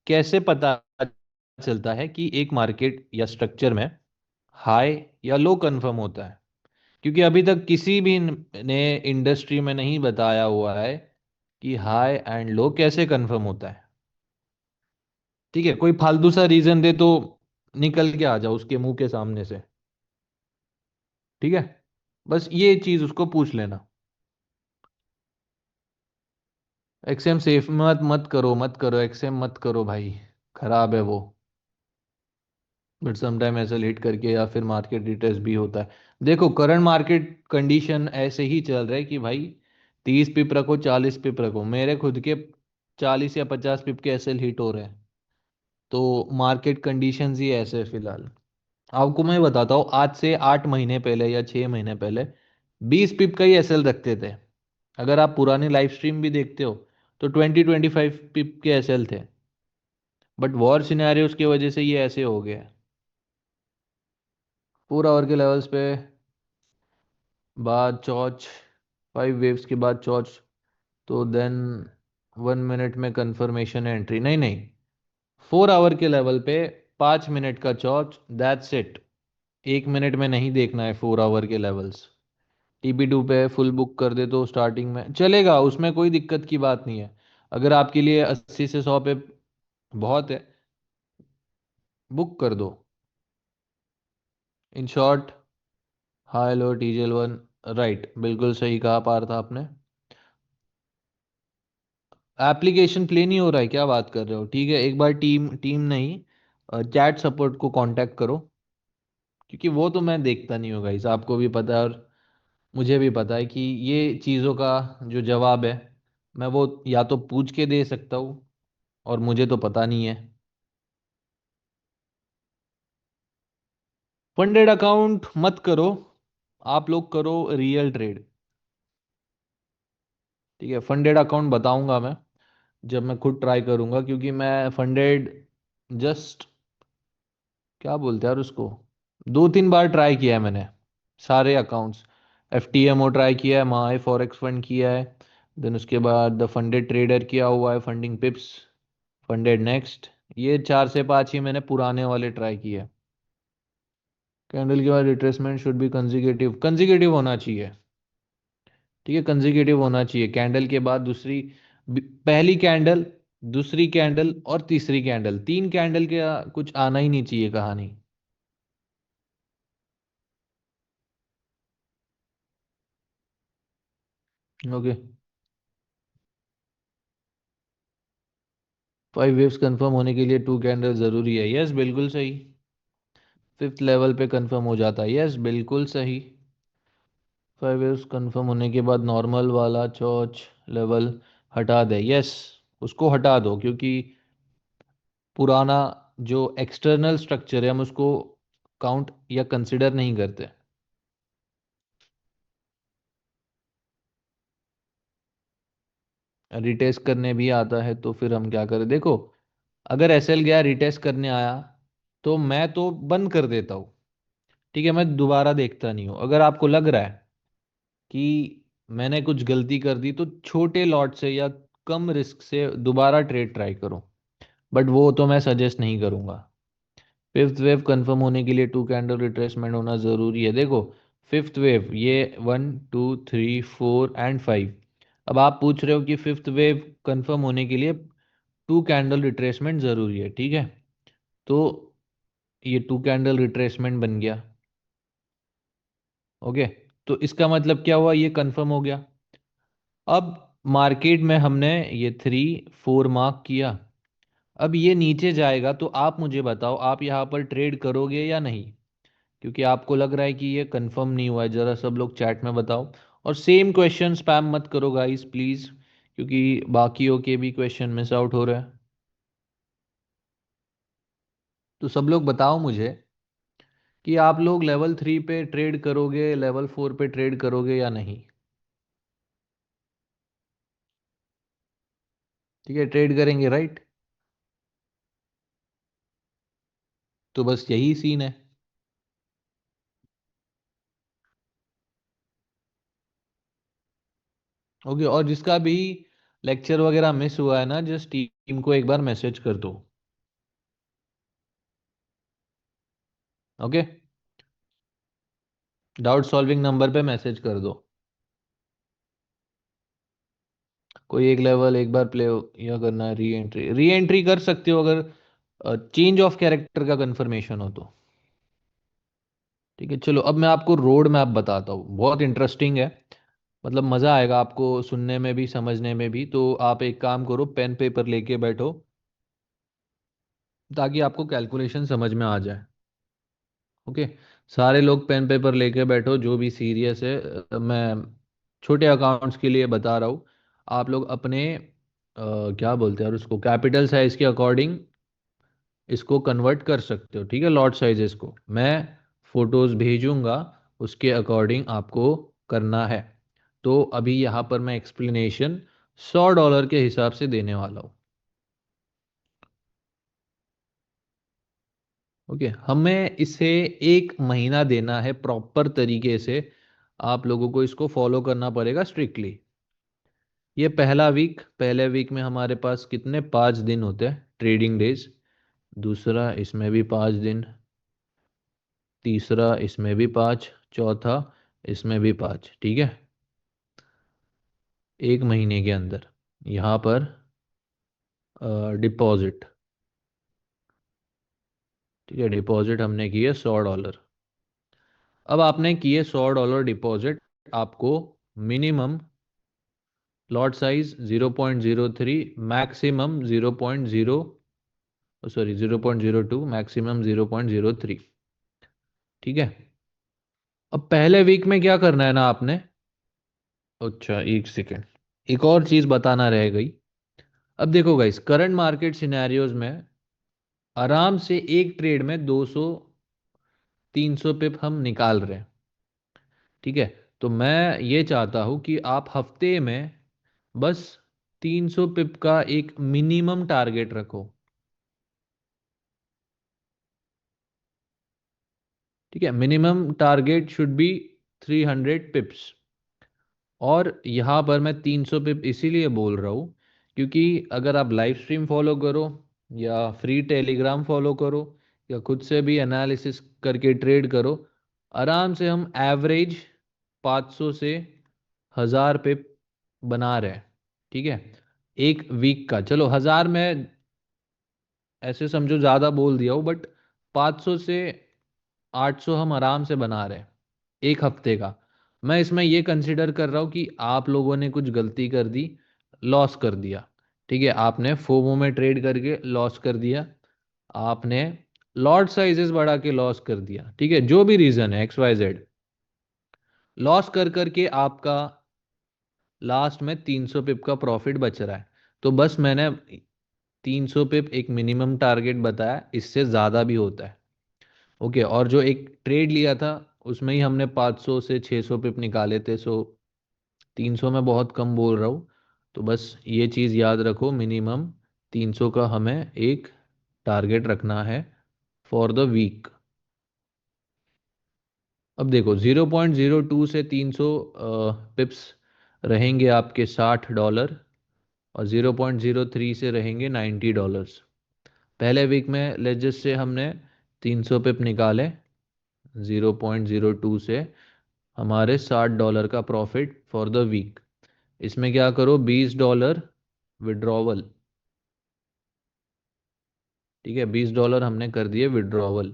कैसे पता चलता है कि एक मार्केट या स्ट्रक्चर में हाई या लो कंफर्म होता है, क्योंकि अभी तक किसी भी ने इंडस्ट्री में नहीं बताया हुआ है कि हाई एंड लो कैसे कंफर्म होता है। ठीक है, कोई फालतू सा रीजन दे तो निकल के आ जाओ उसके मुंह के सामने से। ठीक है, बस ये चीज उसको पूछ लेना। एक्सएम सेफ मत मत करो, मत करो एक्सएम, मत करो भाई, खराब है वो। बट समटाइम ऐसा लेट करके या फिर मार्केट रिटेस्ट भी होता है। देखो करंट मार्केट कंडीशन ऐसे ही चल रहा है कि भाई 30 पिप रखो, 40 पिप रखो, मेरे खुद के 40 या 50 पिप के एसएल हिट हो रहे हैं। तो मार्केट कंडीशंस ही ऐसे है फिलहाल। आपको मैं बताता हूँ, आज से 8 महीने पहले या 6 महीने पहले 20 पिप का ही एसएल रखते थे। अगर आप पुरानी लाइव स्ट्रीम भी देखते हो तो 20-25 पिप के एसएल थे। बट वॉर सिनेरियोस की वजह से ये ऐसे हो गया है। 4 आवर के लेवल्स पे बाद चौच, 5 वेव्स के बाद चौच, तो देन 1 मिनट में कंफर्मेशन एंट्री, नहीं नहीं, 4 आवर के लेवल पे 5 मिनट का चौच, दैट्स इट। 1 मिनट में नहीं देखना है 4 आवर के लेवल्स। TP2 पे फुल बुक कर दे तो स्टार्टिंग में चलेगा, उसमें कोई दिक्कत की बात नहीं है। अगर आपके लिए 80 से 100 पे बहुत है, बुक कर दो। In short, high low TGL1, right, बिल्कुल सही कहा पार्थ आपने। एप्लीकेशन प्ले नहीं हो रहा है, क्या बात कर रहे हो? ठीक है, एक बार टीम टीम नहीं, चैट सपोर्ट को कांटेक्ट करो, क्योंकि वो तो मैं देखता नहीं हूँ गाइस, आपको भी पता है और मुझे भी पता है कि ये चीज़ों का जो जवाब है मैं वो या तो पूछ के दे सकता हूँ, और मुझे तो पता नहीं है। फंडेड अकाउंट मत करो, आप लोग करो रियल ट्रेड। ठीक है, फंडेड अकाउंट बताऊंगा मैं जब मैं खुद ट्राई करूंगा, क्योंकि मैं फंडेड जस्ट, क्या बोलते हैं यार उसको, 2-3 बार ट्राई किया है मैंने सारे अकाउंट्स। FTMO ट्राई किया है, माई फॉरेक्स फंड किया है, देन उसके बाद द फंडेड ट्रेडर किया हुआ है, फंडिंग पिप्स, फंडेड नेक्स्ट, ये 4 से 5 ही मैंने पुराने वाले ट्राई किए हैं। कैंडल के बाद रिट्रेसमेंट शुड बी कंजिकेटिव, कंजिकेटिव होना चाहिए। ठीक है, कंजिकेटिव होना चाहिए, कैंडल के बाद दूसरी, पहली कैंडल, दूसरी कैंडल और तीसरी कैंडल, 3 कैंडल के कुछ आना ही नहीं चाहिए कहानी। ओके, 5 वेव्स कंफर्म होने के लिए 2 कैंडल जरूरी है, यस बिल्कुल सही। फिफ्थ लेवल पे कंफर्म हो जाता है, यस बिल्कुल सही। 5 वेव्स कंफर्म होने के बाद नॉर्मल वाला चौच लेवल हटा दे, यस, उसको हटा दो, क्योंकि पुराना जो एक्सटर्नल स्ट्रक्चर है हम उसको काउंट या कंसिडर नहीं करते। रिटेस्ट करने भी आता है तो फिर हम क्या करें? देखो, अगर SL गया रिटेस्ट करने आया तो मैं तो बंद कर देता हूँ। ठीक है, मैं दोबारा देखता नहीं हूँ। अगर आपको लग रहा है कि मैंने कुछ गलती कर दी तो छोटे लॉट से या कम रिस्क से दोबारा ट्रेड ट्राई करो, बट वो तो मैं सजेस्ट नहीं करूंगा। फिफ्थ वेव कंफर्म होने के लिए 2 कैंडल रिट्रेसमेंट होना जरूरी है। देखो, फिफ्थ वेव ये 1, 2, 3, 4 एंड 5। अब आप पूछ रहे हो कि फिफ्थ वेव कंफर्म होने के लिए 2 कैंडल रिट्रेसमेंट जरूरी है, ठीक है? तो ये 2 कैंडल रिट्रेसमेंट बन गया। ओके, तो इसका मतलब क्या हुआ? ये कंफर्म हो गया। अब मार्केट में हमने ये 3, 4 मार्क किया। अब ये नीचे जाएगा तो आप मुझे बताओ, आप यहाँ पर ट्रेड करोगे या नहीं? क्योंकि आपको लग रहा है कि ये कंफर्म नहीं हुआ है, जरा सब लोग चैट में बताओ। और सेम क्वेश्चन स्पैम मत करो गाइस प्लीज, क्योंकि बाकियों के भी क्वेश्चन मिस आउट हो रहे हैं। तो सब लोग बताओ मुझे कि आप लोग लेवल 3 पे ट्रेड करोगे, लेवल 4 पे ट्रेड करोगे या नहीं? ठीक है, ट्रेड करेंगे राइट? तो बस यही सीन है। ओके, और जिसका भी लेक्चर वगैरह मिस हुआ है ना, जस्ट टीम को एक बार मैसेज कर दो। ओके, डाउट सॉल्विंग नंबर पे मैसेज कर दो। कोई एक लेवल एक बार प्ले या करना है, री एंट्री, री एंट्री कर सकते हो अगर चेंज ऑफ कैरेक्टर का कंफर्मेशन हो तो। ठीक है, चलो अब मैं आपको रोड मैप बताता हूँ, बहुत इंटरेस्टिंग है। मतलब मज़ा आएगा आपको सुनने में भी समझने में भी। तो आप एक काम करो, पेन पेपर लेके बैठो ताकि आपको कैलकुलेशन समझ में आ जाए। ओके, सारे लोग पेन पेपर लेके बैठो, जो भी सीरियस है। मैं छोटे अकाउंट्स के लिए बता रहा हूँ। आप लोग अपने क्या बोलते हैं और उसको, कैपिटल साइज के अकॉर्डिंग इसको कन्वर्ट कर सकते हो। ठीक है, लॉट साइजेस को मैं फोटोज भेजूंगा, उसके अकॉर्डिंग आपको करना है। तो अभी यहाँ पर मैं एक्सप्लेनेशन $100 के हिसाब से देने वाला हूँ। ओके, हमें इसे एक महीना देना है प्रॉपर तरीके से। आप लोगों को इसको फॉलो करना पड़ेगा स्ट्रिक्टली। ये पहला वीक, पहले वीक में हमारे पास कितने, 5 दिन होते हैं ट्रेडिंग डेज। दूसरा, इसमें भी 5 दिन। तीसरा, इसमें भी 5। चौथा, इसमें भी 5। ठीक है, एक महीने के अंदर यहाँ पर डिपॉजिट। ठीक है, डिपॉजिट हमने किए $100। अब आपने किए $100 डिपॉजिट, आपको minimum lot size 0.03, maximum 0.0, sorry 0.02, maximum 0.03। ठीक है, अब पहले वीक में क्या करना है ना आपने। अच्छा, एक सेकेंड, एक और चीज बताना रह गई। अब देखो गाइस, करंट मार्केट सिनेरियोज में आराम से एक ट्रेड में 200 300 पिप हम निकाल रहे हैं। ठीक है, तो मैं ये चाहता हूं कि आप हफ्ते में बस 300 पिप का एक मिनिमम टारगेट रखो। ठीक है, मिनिमम टारगेट शुड बी 300 पिप्स। और यहाँ पर मैं 300 पिप इसीलिए बोल रहा हूँ क्योंकि अगर आप लाइव स्ट्रीम फॉलो करो या फ्री टेलीग्राम फॉलो करो या खुद से भी एनालिसिस करके ट्रेड करो, आराम से हम एवरेज 500 से 1000 पिप बना रहे हैं। ठीक है, एक वीक का, चलो 1000 में ऐसे समझो ज़्यादा बोल दिया हूँ, बट 500 से 800 हम आराम से बना रहे हैं एक हफ्ते का। मैं इसमें ये कंसिडर कर रहा हूँ कि आप लोगों ने कुछ गलती कर दी, लॉस कर दिया। ठीक है, आपने फोमो में ट्रेड करके लॉस कर दिया, आपने लॉट साइजेस बढ़ा के लॉस कर दिया। ठीक है, जो भी रीजन है, XYZ, लॉस कर करके आपका लास्ट में 300 पिप का प्रॉफिट बच रहा है। तो बस मैंने 300 पिप एक मिनिमम टारगेट बताया, इससे ज़्यादा भी होता है। ओके, और जो एक ट्रेड लिया था उसमें ही हमने 500 से 600 पिप निकाले थे। सो 300 में बहुत कम बोल रहा हूँ। तो बस ये चीज़ याद रखो, मिनिमम 300 का हमें एक टारगेट रखना है फॉर द वीक। अब देखो, 0.02 से 300 पिप्स रहेंगे आपके $60, और 0.03 से रहेंगे $90। पहले वीक में लेजस से हमने 300 पिप निकाले, 0.02 से हमारे $60 का प्रॉफिट फॉर द वीक। इसमें क्या करो, $20 विड्रॉवल। ठीक है, $20 हमने कर दिए विड्रॉवल।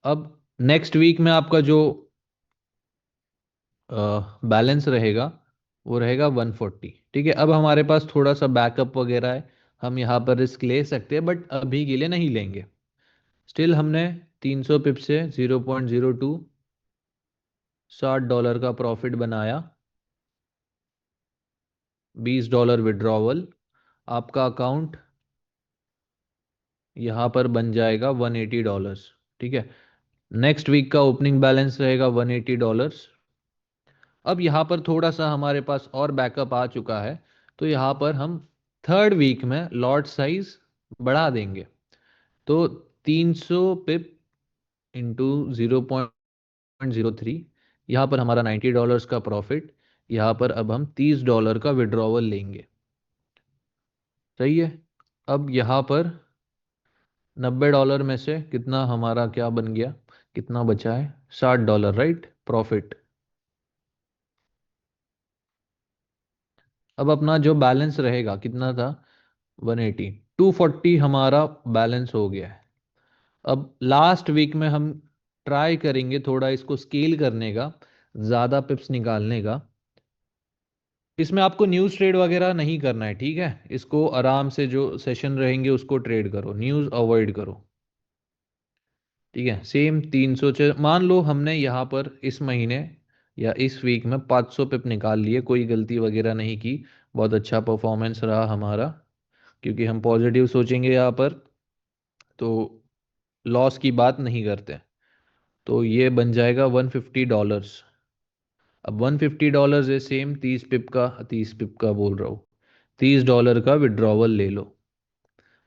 अब नेक्स्ट वीक में आपका जो बैलेंस रहेगा वो रहेगा 140। ठीक है, अब हमारे पास थोड़ा सा बैकअप वगैरह है, हम यहाँ पर रिस्क ले सकते हैं, बट अभी के लिए नहीं लेंगे। स्टिल हमने 300 पिप से 0.02, $60 का प्रॉफिट बनाया, $20 विड्रॉवल। आपका अकाउंट यहाँ पर बन जाएगा $180। ठीक है, नेक्स्ट वीक का ओपनिंग बैलेंस रहेगा $180। अब यहाँ पर थोड़ा सा हमारे पास और बैकअप आ चुका है, तो यहाँ पर हम थर्ड वीक में लॉट साइज बढ़ा देंगे। तो 300 पिप इंटू 0.03, यहाँ पर हमारा $90 का प्रॉफिट। यहाँ पर अब हम $30 का विड्रॉवल लेंगे। सही है, अब यहाँ पर $90 में से कितना हमारा क्या बन गया, कितना बचा है, $60, राइट, प्रॉफिट। अब अपना जो बैलेंस रहेगा कितना था, 180, 240 हमारा बैलेंस हो गया है। अब लास्ट वीक में हम ट्राई करेंगे थोड़ा इसको स्केल करने का, ज़्यादा पिप्स निकालने का। इसमें आपको न्यूज़ ट्रेड वगैरह नहीं करना है, ठीक है। इसको आराम से जो सेशन रहेंगे उसको ट्रेड करो, न्यूज़ अवॉइड करो, ठीक है। सेम 300 मान लो हमने यहाँ पर इस महीने या इस वीक में 500 पिप निकाल लिए, कोई गलती वगैरह नहीं की, बहुत अच्छा परफॉर्मेंस रहा हमारा, क्योंकि हम पॉजिटिव सोचेंगे यहाँ पर, तो लॉस की बात नहीं करते। तो ये बन जाएगा $150। अब $150 है सेम 30 पिप का, 30 पिप का बोल रहा हूँ, $30 का विड्रॉवल ले लो।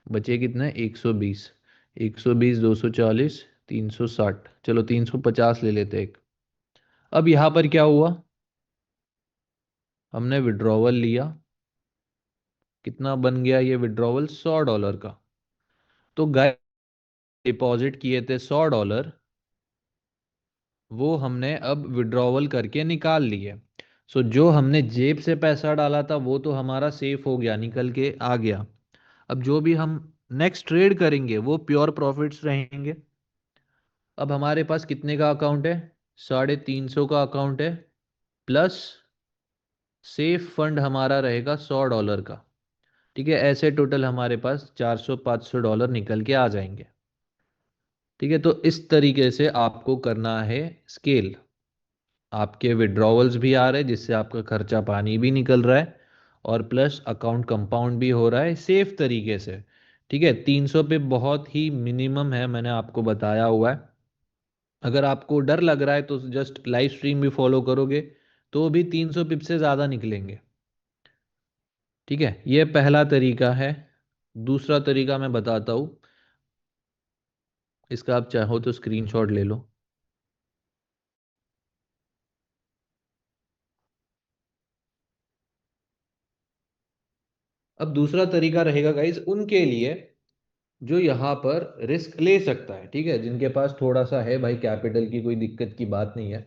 बचे कितने, 120, 120, 240, 360, चलो 350 ले लेते एक। अब यहाँ पर क्या हुआ, हमने विड्रॉवल लिया, कितना बन गया ये विड्रॉवल, $100 का। तो गाय डिपॉजिट किए थे $100, वो हमने अब विड्रॉवल करके निकाल लिए। सो जो हमने जेब से पैसा डाला था वो तो हमारा सेफ हो गया, निकल के आ गया। अब जो भी हम नेक्स्ट ट्रेड करेंगे वो प्योर प्रॉफिट्स रहेंगे। अब हमारे पास कितने का अकाउंट है, 350 का अकाउंट है, प्लस सेफ फंड हमारा रहेगा $100 का, ठीक है। ऐसे टोटल हमारे पास 400-500 डॉलर निकल के आ जाएंगे, ठीक है। तो इस तरीके से आपको करना है स्केल। आपके विड्रॉवल्स भी आ रहे हैं जिससे आपका खर्चा पानी भी निकल रहा है, और प्लस अकाउंट कंपाउंड भी हो रहा है सेफ तरीके से, ठीक है। 300 पे बहुत ही मिनिमम है, मैंने आपको बताया हुआ है। अगर आपको डर लग रहा है तो जस्ट लाइव स्ट्रीम भी फॉलो करोगे तो भी 300 पिप से ज़्यादा निकलेंगे, ठीक है। ये पहला तरीका है। दूसरा तरीका मैं बताता हूँ, इसका आप चाहो तो स्क्रीनशॉट ले लो। अब दूसरा तरीका रहेगा गाइज उनके लिए जो यहाँ पर रिस्क ले सकता है, ठीक है, जिनके पास थोड़ा सा है भाई कैपिटल की, कोई दिक्कत की बात नहीं है।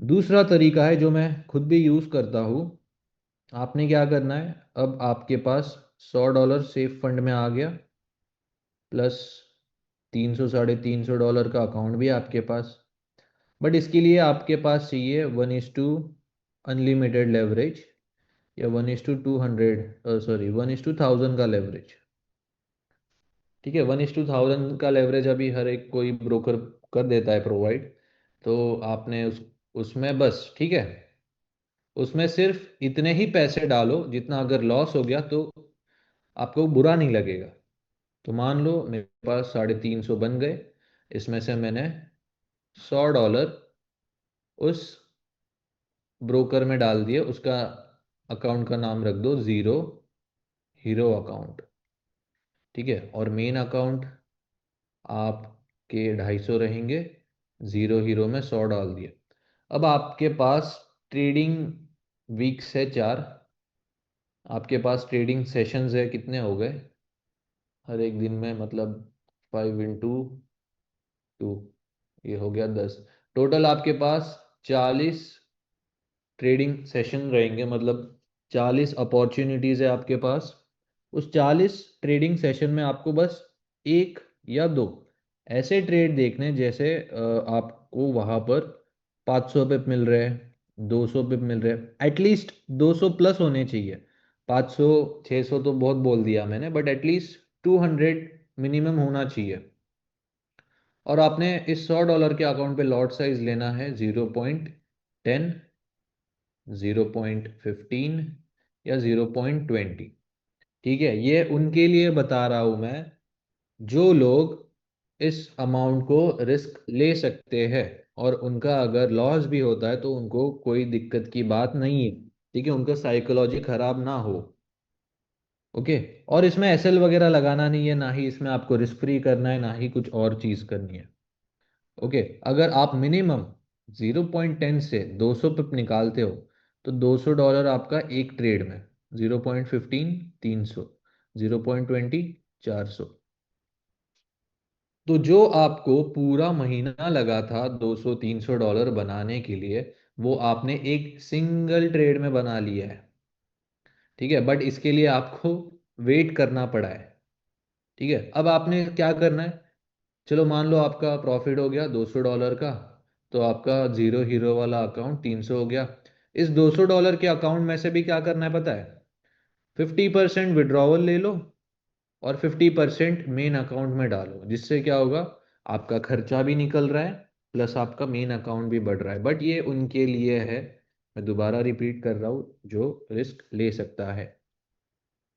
दूसरा तरीका है जो मैं खुद भी यूज करता हूँ। आपने क्या करना है, अब आपके पास $100 सेफ फंड में आ गया, प्लस 300 $350 का अकाउंट भी है आपके पास। बट इसके लिए आपके पास चाहिए 1:2 अनलिमिटेड लेवरेज, या 1:200, सॉरी 1:1000 का लेवरेज, ठीक है। 1:1000 का लेवरेज अभी हर एक कोई ब्रोकर कर देता है प्रोवाइड। तो आपने उसमें बस, ठीक है, उसमें सिर्फ इतने ही पैसे डालो जितना अगर लॉस हो गया तो आपको बुरा नहीं लगेगा। तो मान लो मेरे पास 350 बन गए, इसमें से मैंने $100 उस ब्रोकर में डाल दिए, उसका अकाउंट का नाम रख दो जीरो हीरो अकाउंट, ठीक है। और मेन अकाउंट आपके 250 रहेंगे, जीरो हीरो में 100 डाल दिए। अब आपके पास ट्रेडिंग वीक्स है 4, आपके पास ट्रेडिंग सेशंस है, कितने हो गए हर एक दिन में, मतलब 5 × 2, ये हो गया 10। टोटल आपके पास 40 ट्रेडिंग सेशन रहेंगे, मतलब 40 अपॉर्चुनिटीज है आपके पास। उस 40 ट्रेडिंग सेशन में आपको बस एक या दो ऐसे ट्रेड देखने जैसे आपको वहां पर 500 पिप मिल रहे हैं, 200 पिप मिल रहे हैं, एटलीस्ट 200 प्लस होने चाहिए। 500 600 तो बहुत बोल दिया मैंने, बट एटलीस्ट 200 मिनिमम होना चाहिए। और आपने इस $100 के अकाउंट पे लॉट साइज लेना है 0.10, 0.15 या 0.20, ठीक है। ये उनके लिए बता रहा हूं मैं जो लोग इस अमाउंट को रिस्क ले सकते हैं, और उनका अगर लॉस भी होता है तो उनको कोई दिक्कत की बात नहीं है, ठीक है, उनका साइकोलॉजी खराब ना हो। ओके। और इसमें एसएल वगैरह लगाना नहीं है, ना ही इसमें आपको रिस्क फ्री करना है, ना ही कुछ और चीज करनी है। ओके। अगर आप मिनिमम 0.10 से 200 पिप निकालते हो तो $200 आपका एक ट्रेड में, 0.15 300, 0.20 400। तो जो आपको पूरा महीना लगा था $200-300 बनाने के लिए, वो आपने एक सिंगल ट्रेड में बना लिया है, ठीक है। बट इसके लिए आपको वेट करना पड़ा है, ठीक है। अब आपने क्या करना है, चलो मान लो आपका प्रॉफिट हो गया $200 का, तो आपका जीरो हीरो वाला अकाउंट 300 हो गया। इस $200 के अकाउंट में से भी क्या करना है पता है? 50% विड्रॉवल ले लो और 50% मेन अकाउंट में डालो, जिससे क्या होगा, आपका खर्चा भी निकल रहा है प्लस आपका मेन अकाउंट भी बढ़ रहा है। बट ये उनके लिए है, मैं दोबारा रिपीट कर रहा हूँ, जो रिस्क ले सकता है।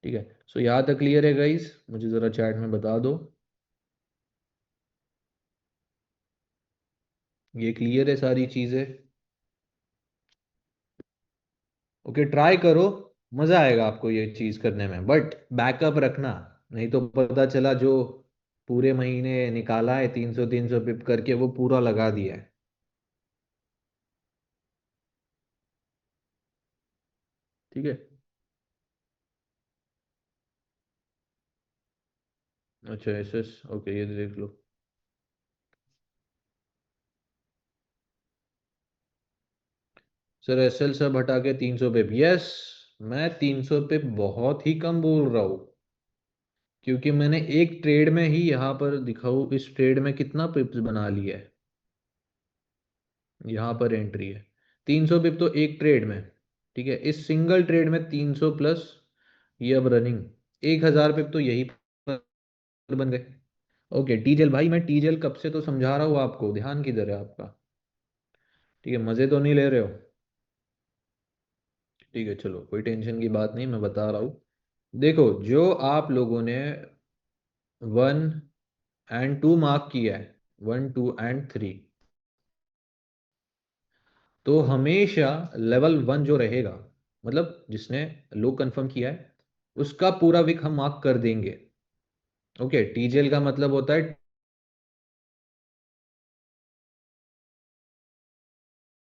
ठीक है, सो यहाँ तक क्लियर है गाइस? मुझे ज़रा चैट में बता दो, ये क्लियर है सारी चीज़ें? ओके, ट्राई करो, मज़ा आएगा आपको ये चीज़ करने में, बट बैकअप रखना। नहीं तो पता चला जो पूरे महीने निकाला है 300 पिप करके, वो पूरा लगा दिया है। ठीक है। अच्छा, एस एस, ओके, ये देख लो। सर एस एल सब हटा के 300 पिप, यस। मैं 300 पिप बहुत ही कम बोल रहा हूँ, क्योंकि मैंने एक ट्रेड में ही, यहाँ पर दिखाऊँ, इस ट्रेड में कितना पिप्स बना लिया है। यहाँ पर एंट्री है 300 पिप तो एक ट्रेड में। ठीक है, इस सिंगल ट्रेड में 300 प्लस ये अब रनिंग 1000 पिप तो यही पर बन गए। ओके टीजल भाई, मैं टीजल कब से तो समझा रहा हूँ आपको, ध्यान किधर है आपका? ठीक है, मजे तो नहीं ले रहे हो? ठीक है, चलो कोई टेंशन की बात नहीं, मैं बता रहा हूँ। देखो, जो आप लोगों ने 1 और 2 मार्क किया है, 1 2 और 3, तो हमेशा लेवल 1 जो रहेगा, मतलब जिसने लो कंफर्म किया है, उसका पूरा विक हम मार्क कर देंगे। ओके, टीजेल का मतलब होता है,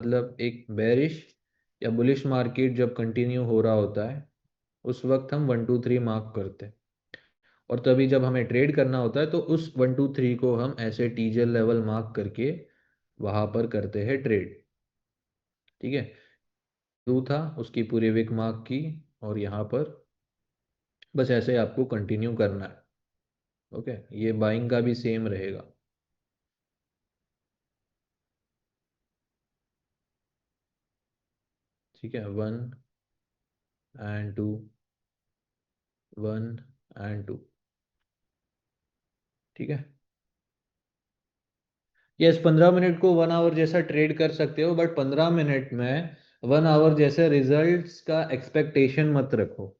मतलब एक बेरिश या बुलिश मार्केट जब कंटिन्यू हो रहा होता है, उस वक्त हम 1 2 3 मार्क करते हैं। और तभी जब हमें ट्रेड करना होता है, तो उस 1 2 3 को हम ऐसे टीजेल लेवल मार्क करके वहां पर करते हैं ट्रेड। ठीक है, टू था, उसकी पूरी विक मार्क की, और यहाँ पर बस ऐसे आपको कंटिन्यू करना है। ओके, ये बाइंग का भी सेम रहेगा। ठीक है, 1 और 2, 1 और 2। ठीक है, यस, 15 मिनट को 1 आवर जैसा ट्रेड कर सकते हो, बट 15 मिनट में 1 आवर जैसे रिजल्ट्स का एक्सपेक्टेशन मत रखो।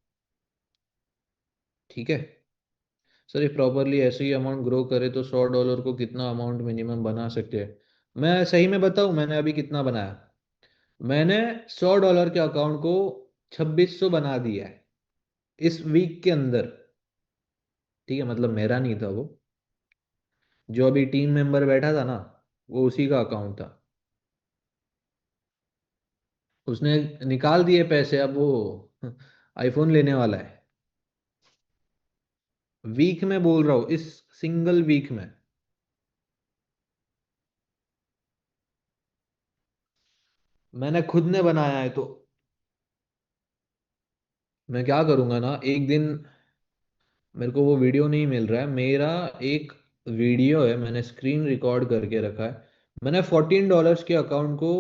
ठीक है सर, ये प्रॉपरली ऐसे ही अमाउंट ग्रो करे तो $100 को कितना अमाउंट मिनिमम बना सकते हैं? मैं सही में बताऊं, मैंने अभी कितना बनाया? मैंने $100 के अकाउंट को 2600 बना दिया है इस वीक के अंदर। ठीक है, मतलब मेरा नहीं था वो, जो अभी टीम मेंबर बैठा था ना, वो उसी का अकाउंट था। उसने निकाल दिए पैसे, अब वो आईफोन लेने वाला है। वीक में बोल रहा हूँ, इस सिंगल वीक में। मैंने खुद ने बनाया है, तो मैं क्या करूंगा ना, एक दिन, मेरे को वो वीडियो नहीं मिल रहा है, मेरा एक वीडियो है, मैंने स्क्रीन रिकॉर्ड करके रखा है। मैंने $14 के अकाउंट को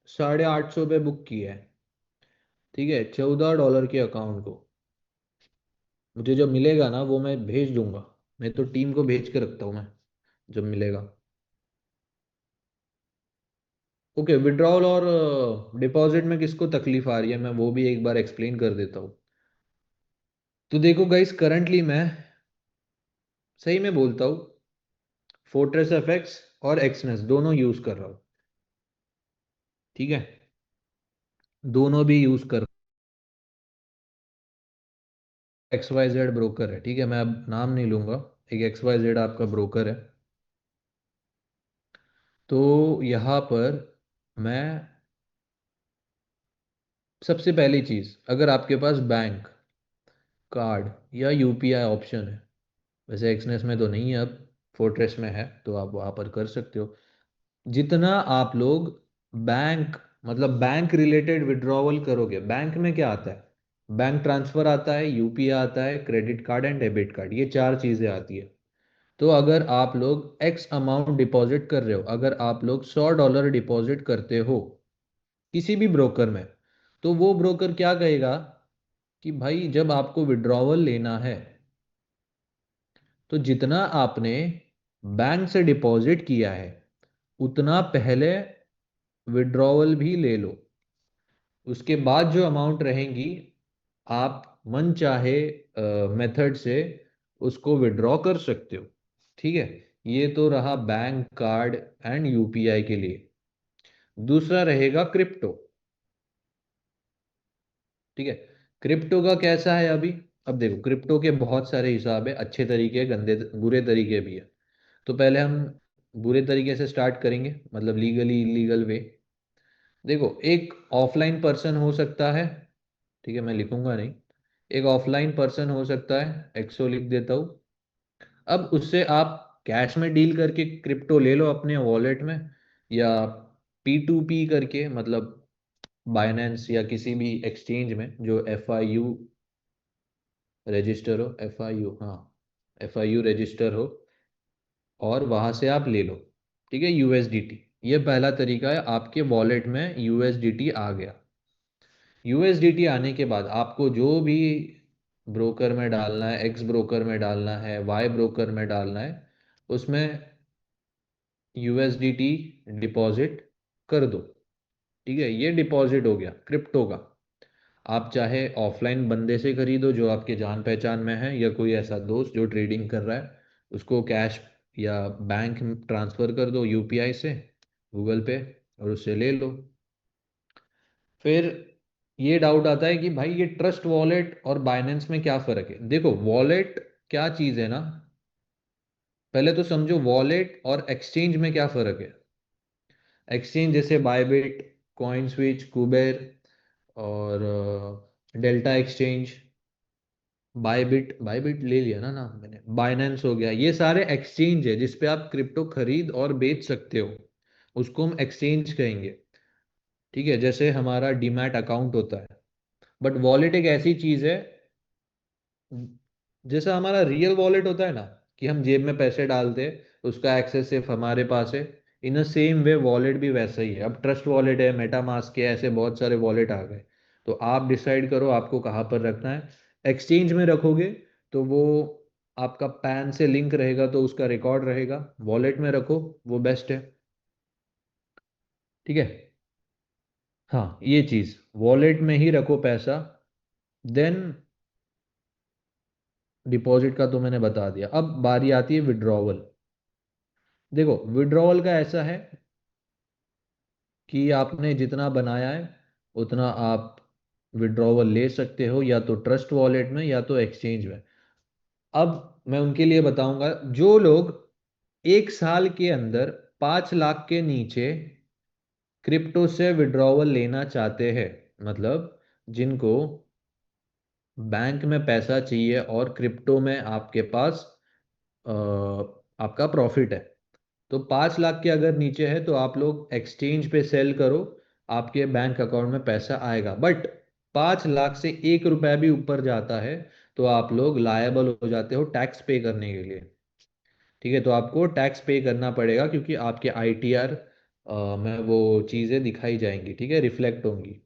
850 पे बुक किया है। ठीक है, $14 के अकाउंट को मुझे जब मिलेगा ना, वो मैं भेज दूंगा। मैं तो टीम को भेज के रखता हूँ मैं, जब मिलेगा। ओके, विड्रॉल और डिपॉजिट में किसको तकलीफ आ रही है, मैं वो भी एक बार एक्सप्लेन कर देता हूँ। तो देखो गाइस, करंटली मैं सही में बोलता हूँ, फोर्ट्रेस एफएक्स और एक्सनेस दोनों यूज कर रहा हूँ। ठीक है, दोनों भी यूज कर, एक्स वाई जेड ब्रोकर है। ठीक है, मैं अब नाम नहीं लूंगा, एक एक्स वाई जेड आपका ब्रोकर है। तो यहाँ पर मैं, सबसे पहली चीज, अगर आपके पास बैंक कार्ड या यूपीआई ऑप्शन है, वैसे एक्सनेस में तो नहीं है अब, फोर्ट्रेस में है, तो आप वहां पर कर सकते हो। जितना आप लोग बैंक, मतलब बैंक रिलेटेड विड्रॉवल करोगे, बैंक में क्या आता है? बैंक ट्रांसफर आता है, यूपीआई आता है, credit card and debit card, ये चार चीजें आती है। तो अगर आप लोग एक्स अमाउंट डिपॉजिट कर रहे हो, अगर आप लोग $100 डिपॉजिट करते हो किसी भी ब्रोकर में, तो वो ब्रोकर क्या कहेगा कि भाई जब आपको विड्रॉवल लेना है तो जितना आपने बैंक से डिपॉजिट किया है उतना पहले विड्रॉवल भी ले लो। उसके बाद जो अमाउंट रहेंगी आप मन चाहे मेथड से उसको विड्रॉ कर सकते हो। ठीक है, ये तो रहा बैंक, कार्ड एंड यूपीआई के लिए। दूसरा रहेगा क्रिप्टो। ठीक है, क्रिप्टो का कैसा है अभी? अब देखो, क्रिप्टो के बहुत सारे हिसाब है, अच्छे तरीके, गंदे बुरे तरीके भी है। तो पहले हम बुरे तरीके से स्टार्ट करेंगे, मतलब लीगली इलीगल वे। देखो, एक ऑफलाइन पर्सन हो सकता है, ठीक है मैं लिखूंगा नहीं, एक ऑफलाइन पर्सन हो सकता है, एक्सो लिख देता हूँ। अब उससे आप कैश में डील करके क्रिप्टो ले लो अपने वॉलेट में, या P2P करके, मतलब बाइनेंस या किसी भी एक्सचेंज में जो FIU रजिस्टर हो, FIU, हाँ, FIU रजिस्टर हो, और वहां से आप ले लो। ठीक है, USDT, ये पहला तरीका है, आपके वॉलेट में USDT आ गया। USDT आने के बाद आपको जो भी ब्रोकर में डालना है, एक्स ब्रोकर में डालना है, वाई ब्रोकर में डालना है, उसमें USDT डिपॉजिट कर दो। ठीक है, ये डिपॉजिट हो गया क्रिप्टो का। आप चाहे ऑफलाइन बंदे से खरीदो जो आपके जान पहचान में है, या कोई ऐसा दोस्त जो ट्रेडिंग कर रहा है, उसको कैश या बैंक ट्रांसफर कर दो यूपीआई से, गूगल पे, और उससे ले लो। फिर ये डाउट आता है कि भाई ये ट्रस्ट वॉलेट और बाइनेंस में क्या फ़र्क है? देखो, वॉलेट क्या चीज़ है ना, पहले तो समझो वॉलेट और एक्सचेंज में क्या फ़र्क है। एक्सचेंज जैसे बायबिट, कॉइन स्विच, कुबेर, और डेल्टा एक्सचेंज, बायबिट, बायबिट ले लिया ना नाम मैंने, बाइनेंस हो गया, ये सारे एक्सचेंज है जिस पे आप क्रिप्टो खरीद और बेच सकते हो, उसको हम एक्सचेंज कहेंगे। ठीक है, जैसे हमारा डीमैट अकाउंट होता है। बट वॉलेट एक ऐसी चीज है, जैसा हमारा रियल वॉलेट होता है ना, कि हम जेब में पैसे डालते हैं, उसका एक्सेस सिर्फ हमारे पास है, इन अ सेम वे वॉलेट भी वैसा ही है। अब ट्रस्ट वॉलेट है, मेटामास्क है, ऐसे बहुत सारे वॉलेट आ गए। तो आप डिसाइड करो आपको कहाँ पर रखना है। एक्सचेंज में रखोगे तो वो आपका पैन से लिंक रहेगा, तो उसका रिकॉर्ड रहेगा। वॉलेट में रखो, वो बेस्ट है। ठीक है, हाँ, ये चीज वॉलेट में ही रखो पैसा। देन डिपॉजिट का तो मैंने बता दिया, अब बारी आती है विड्रॉवल। देखो, विड्रॉवल का ऐसा है कि आपने जितना बनाया है उतना आप विड्रॉवल ले सकते हो, या तो ट्रस्ट वॉलेट में या तो एक्सचेंज में। अब मैं उनके लिए बताऊंगा जो लोग 1 साल के अंदर 5 लाख के नीचे क्रिप्टो से विड्रॉवल लेना चाहते हैं, मतलब जिनको बैंक में पैसा चाहिए और क्रिप्टो में आपके पास अ, आपका प्रॉफिट है। तो 5 लाख के अगर नीचे है तो आप लोग एक्सचेंज पे सेल करो, आपके बैंक अकाउंट में पैसा आएगा। बट 5 लाख से 1 रुपया भी ऊपर जाता है तो आप लोग लायबल हो जाते हो टैक्स पे करने के लिए। ठीक है, तो आपको टैक्स पे करना पड़ेगा, क्योंकि आपके ITR में वो चीज़ें दिखाई जाएंगी, ठीक है, रिफ्लेक्ट होंगी।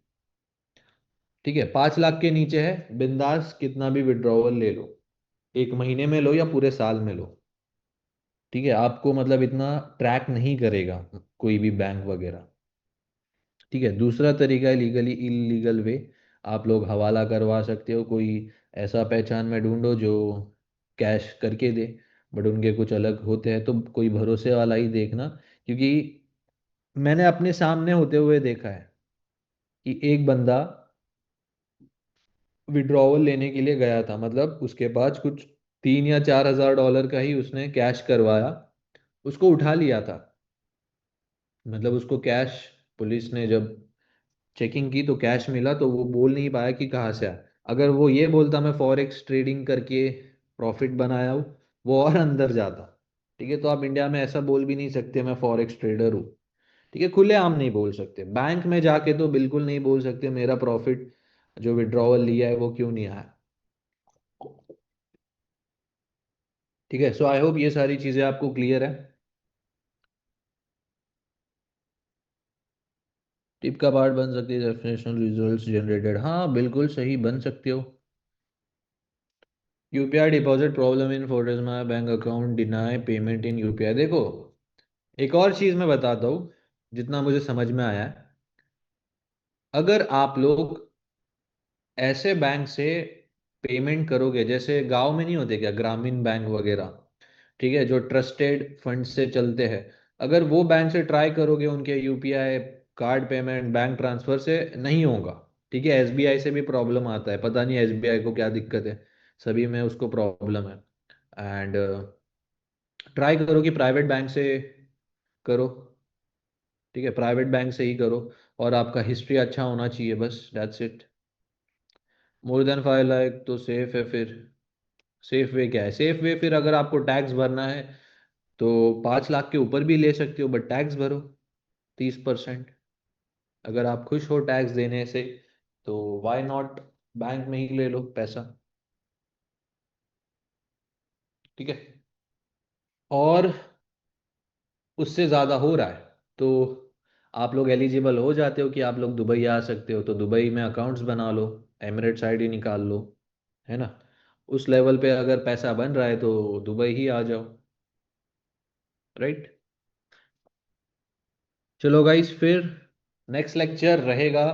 ठीक है, 5 लाख के नीचे है, बिंदास कितना भी विड्रॉवल ले लो, 1 महीने में लो या पूरे साल में लो। ठीक है, आपको मतलब इतना ट्रैक नहीं करेगा कोई भी बैंक वगैरह। ठीक है, दूसरा तरीका है लीगली इलीगल वे। आप लोग हवाला करवा सकते हो, कोई ऐसा पहचान में ढूंढो जो कैश करके दे, बट उनके कुछ अलग होते हैं, तो कोई भरोसे वाला ही देखना। क्योंकि मैंने अपने सामने होते हुए देखा है कि एक बंदा विड्रॉवल लेने के लिए गया था, मतलब उसके पास कुछ 3 या 4 हज़ार डॉलर का ही उसने कैश करवाया, उसको उठा लिया था। मतलब उसको कैश, पुलिस ने जब चेकिंग की तो कैश मिला, तो वो बोल नहीं पाया कि कहाँ से आया। अगर वो ये बोलता मैं फॉरेक्स ट्रेडिंग करके प्रॉफिट बनाया हूँ, वो और अंदर जाता। ठीक है, तो आप इंडिया में ऐसा बोल भी नहीं सकते मैं फॉरेक्स ट्रेडर हूँ। ठीक है, खुलेआम नहीं बोल सकते, बैंक में जाके तो बिल्कुल नहीं बोल सकते मेरा प्रॉफिट जो विड्रॉवल लिया है वो क्यों नहीं आया। ठीक है, सो आई होप ये सारी चीज़ें आपको क्लियर है। टिप का पार्ट बन सकती है डेफिनेशन रिजल्ट्स जनरेटेड, हाँ बिल्कुल सही बन सकते हो। UPI deposit problem in Fortis my bank account deny payment in UPI. देखो, एक और चीज़ मैं बताता हूँ जितना मुझे समझ में आया है। अगर आप लोग ऐसे बैंक से पेमेंट करोगे, जैसे गांव में नहीं होते क्या ग्रामीण बैंक वगैरह, ठीक है, जो ट्रस्टेड फंड से चलते हैं, अगर वो बैंक से ट्राई करोगे, उनके UPI card payment bank transfer से नहीं होगा। ठीक है, एसबीआई से भी प्रॉब्लम आता है, पता नहीं एसबीआई को क्या दिक्कत है, सभी में उसको प्रॉब्लम है। एंड ट्राई करो कि प्राइवेट बैंक से करो। ठीक है, प्राइवेट बैंक से ही करो, और आपका हिस्ट्री अच्छा होना चाहिए, बस that's it. More than 5 lakh तो सेफ है फिर। सेफ वे क्या है? सेफ वे फिर अगर आपको टैक्स भरना है तो 5 लाख के ऊपर भी ले सकते हो, बट टैक्स भरो 30%। अगर आप खुश हो टैक्स देने से तो वाई नॉट, बैंक में ही ले लो पैसा। ठीक है, और उससे ज़्यादा हो रहा है तो आप लोग एलिजिबल हो जाते हो कि आप लोग दुबई आ सकते हो, तो दुबई में अकाउंट्स बना लो, एमिरेट्स आईडी निकाल लो, है ना। उस लेवल पे अगर पैसा बन रहा है तो दुबई ही आ जाओ, राइट। चलो गाइस, फिर नेक्स्ट लेक्चर रहेगा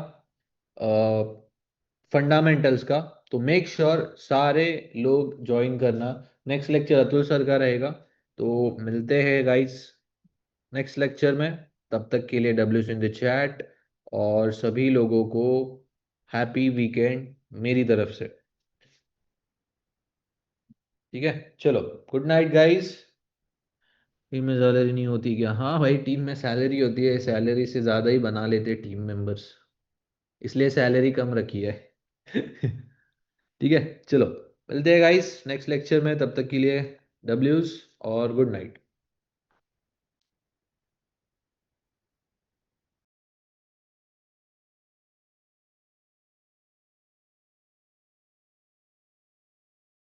फंडामेंटल्स का, तो मेक श्योर सारे लोग ज्वाइन करना। नेक्स्ट लेक्चर अतुल सर का रहेगा, तो मिलते हैं गाइस नेक्स्ट लेक्चर में। तब तक के लिए डब्ल्यूज इन द चैट, और सभी लोगों को हैप्पी वीकेंड मेरी तरफ से। ठीक है, चलो, गुड नाइट गाइस। टीम में सैलरी नहीं होती क्या? हाँ भाई, टीम में सैलरी होती है, सैलरी से ज़्यादा ही बना लेते टीम मेंबर्स, इसलिए सैलरी कम रखी है। ठीक है, चलो, मिलते हैं गाइस नेक्स्ट लेक्चर में, तब तक के लिए डब्ल्यूज और गुड नाइट।